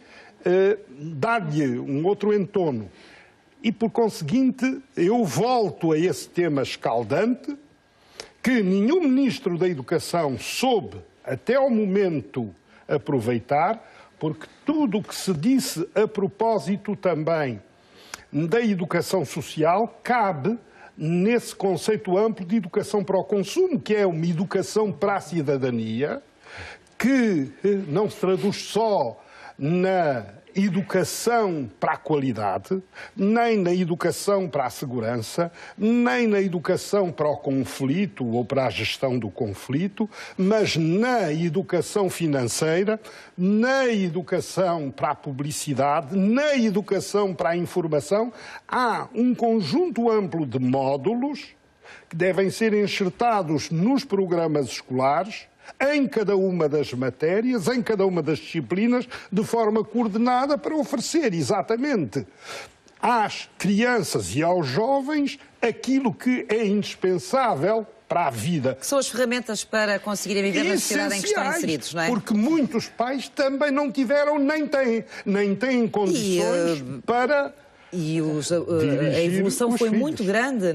dar-lhe um outro entono. E, por conseguinte, eu volto a esse tema escaldante, que nenhum ministro da Educação soube, até ao momento, aproveitar, porque tudo o que se disse a propósito também da educação social cabe nesse conceito amplo de educação para o consumo, que é uma educação para a cidadania, que não se traduz só na educação para a qualidade, nem na educação para a segurança, nem na educação para o conflito ou para a gestão do conflito, mas na educação financeira, na educação para a publicidade, na educação para a informação. Há um conjunto amplo de módulos que devem ser enxertados nos programas escolares, em cada uma das matérias, em cada uma das disciplinas, de forma coordenada para oferecer exatamente às crianças e aos jovens aquilo que é indispensável para a vida. Que são as ferramentas para conseguirem viver na sociedade em que estão inseridos, não é? Porque muitos pais também não tiveram, nem têm condições para... E a evolução foi muito grande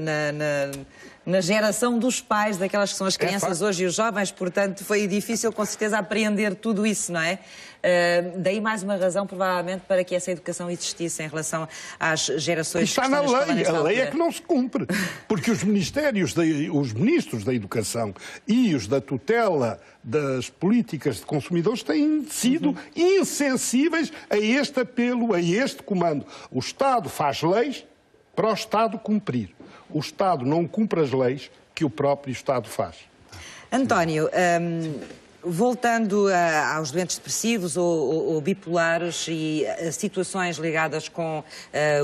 na geração dos pais, daquelas que são as crianças hoje e os jovens, portanto foi difícil com certeza apreender tudo isso, não é? Daí mais uma razão, provavelmente, para que essa educação existisse em relação às gerações que estão na lei. A lei é que não se cumpre, porque os ministros da Educação e os da tutela das políticas de consumidores têm sido insensíveis a este apelo, a este comando. O Estado faz leis para o Estado cumprir. O Estado não cumpre as leis que o próprio Estado faz. António, Voltando aos doentes depressivos ou bipolares e a situações ligadas com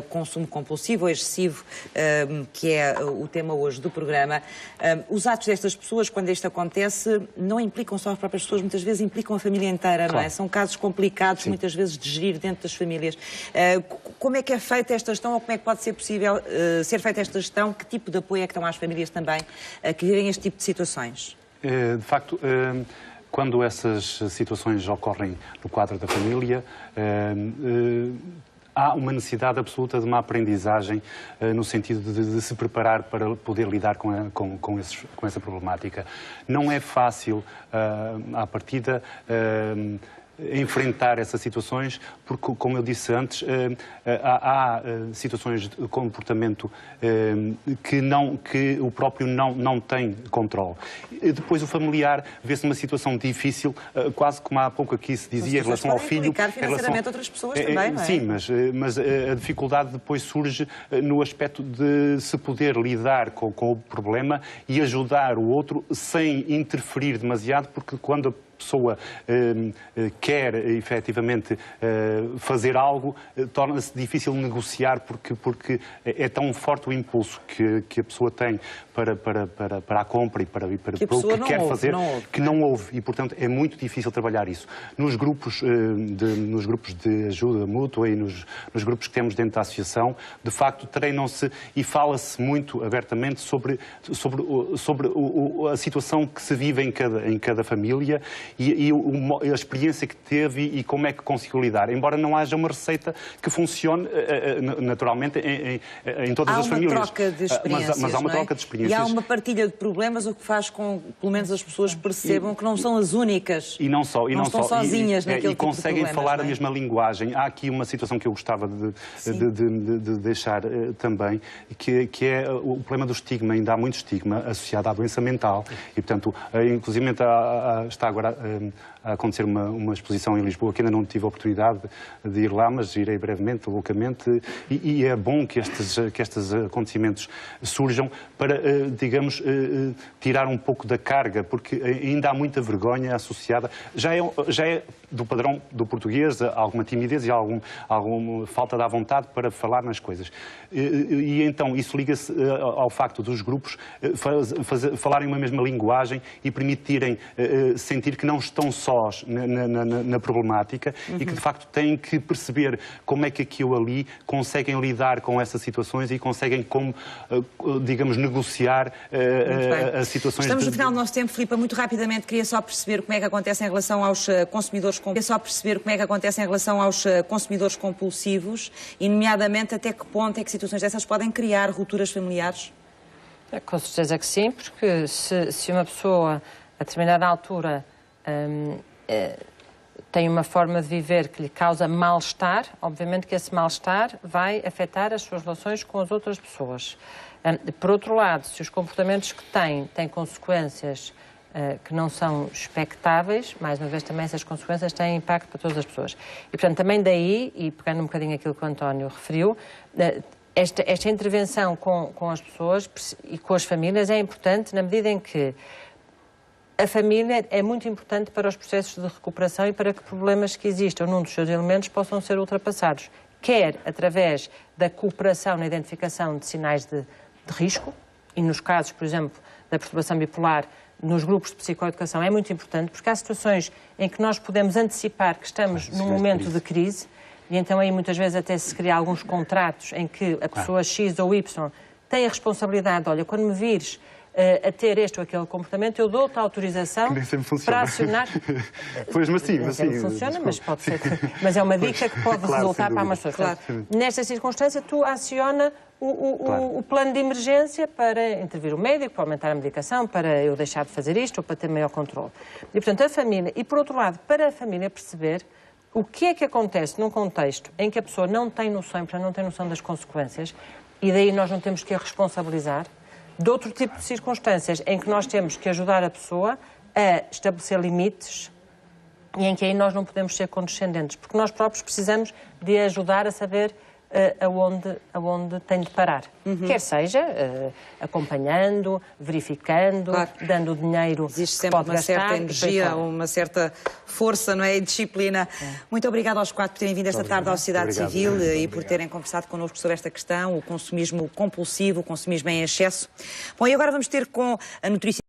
consumo compulsivo ou excessivo, que é o tema hoje do programa, os atos destas pessoas, quando isto acontece, não implicam só as próprias pessoas, muitas vezes implicam a família inteira, claro. Não é? São casos complicados, sim, muitas vezes de gerir dentro das famílias. Como é que é feita esta gestão ou como é que pode ser possível ser feita esta gestão? Que tipo de apoio é que dão às famílias também que vivem este tipo de situações? De facto, quando essas situações ocorrem no quadro da família, há uma necessidade absoluta de uma aprendizagem no sentido de se preparar para poder lidar com essa problemática. Não é fácil, à partida, enfrentar essas situações, porque, como eu disse antes, há situações de comportamento que o próprio não tem controle. Depois o familiar vê-se numa situação difícil, quase como há pouco aqui se dizia, em relação ao filho. Implicar financeiramente outras pessoas também, não é? Sim, mas a dificuldade depois surge no aspecto de se poder lidar com o problema e ajudar o outro sem interferir demasiado, porque quando a pessoa quer efetivamente fazer algo, torna-se difícil negociar porque é tão forte o impulso que a pessoa tem para a compra e para o que quer fazer, que não ouve. E, portanto, é muito difícil trabalhar isso. Nos grupos de ajuda mútua e nos grupos que temos dentro da associação, de facto, treinam-se e fala-se muito abertamente sobre a situação que se vive em cada família e a experiência que teve e como é que conseguiu lidar. Embora não haja uma receita que funcione naturalmente em todas as famílias. Há uma troca de experiências, mas há uma troca de experiências. E há uma partilha de problemas, o que faz com que, pelo menos, as pessoas percebam que não são as únicas. E não estão sozinhas naquele tipo de conseguem falar a mesma linguagem. Há aqui uma situação que eu gostava de deixar também, que é o problema do estigma. Ainda há muito estigma associado à doença mental. E, portanto, inclusive está agora a acontecer uma exposição em Lisboa, que ainda não tive a oportunidade de ir lá, mas irei brevemente, loucamente, e é bom que estes acontecimentos surjam para, digamos, tirar um pouco da carga, porque ainda há muita vergonha associada. Já é do padrão do português alguma timidez e alguma falta de vontade para falar nas coisas. E então isso liga-se ao facto dos grupos falarem uma mesma linguagem e permitirem sentir que não estão sós na problemática e que de facto têm que perceber como é que aqui ou ali conseguem lidar com essas situações e conseguem, digamos, negociar as situações. Estamos no final do nosso tempo, Filipe, muito rapidamente queria só perceber como é que acontece em relação aos consumidores compulsivos e, nomeadamente, até que ponto é que situações dessas podem criar rupturas familiares? Com certeza que sim, porque se uma pessoa, a determinada altura, tem uma forma de viver que lhe causa mal-estar, obviamente que esse mal-estar vai afetar as suas relações com as outras pessoas. Por outro lado, se os comportamentos que têm consequências que não são expectáveis, mais uma vez também essas consequências têm impacto para todas as pessoas. E, portanto, também daí, e pegando um bocadinho aquilo que o António referiu, esta intervenção com as pessoas e com as famílias é importante na medida em que a família é muito importante para os processos de recuperação e para que problemas que existam num dos seus elementos possam ser ultrapassados, quer através da cooperação na identificação de sinais de risco, e nos casos, por exemplo, da perturbação bipolar, nos grupos de psicoeducação é muito importante, porque há situações em que nós podemos antecipar que estamos num momento de crise, e então aí muitas vezes até se cria alguns contratos em que a pessoa X ou Y tem a responsabilidade, olha, quando me vires a ter este ou aquele comportamento, eu dou-te a autorização para acionar... Pois, mas sim. Funciona, mas pode ser mas é uma dica que pode resultar para umas pessoas. Claro. Nesta circunstância, tu aciona o plano de emergência para intervir o médico, para aumentar a medicação, para eu deixar de fazer isto ou para ter maior controle. E, portanto, a família... E, por outro lado, para a família perceber o que é que acontece num contexto em que a pessoa não tem noção, não tem noção das consequências, e daí nós não temos que a responsabilizar, de outro tipo de circunstâncias em que nós temos que ajudar a pessoa a estabelecer limites e em que aí nós não podemos ser condescendentes, porque nós próprios precisamos de ajudar a saber aonde tem de parar. Quer seja acompanhando, verificando, dando o dinheiro existe que sempre pode uma gastar, certa energia, uma certa força, não é? E disciplina. Muito obrigada aos quatro por terem vindo esta tarde à Sociedade Civil e por terem conversado connosco sobre esta questão, o consumismo compulsivo, o consumismo em excesso. Bom, e agora vamos ter com a nutricionista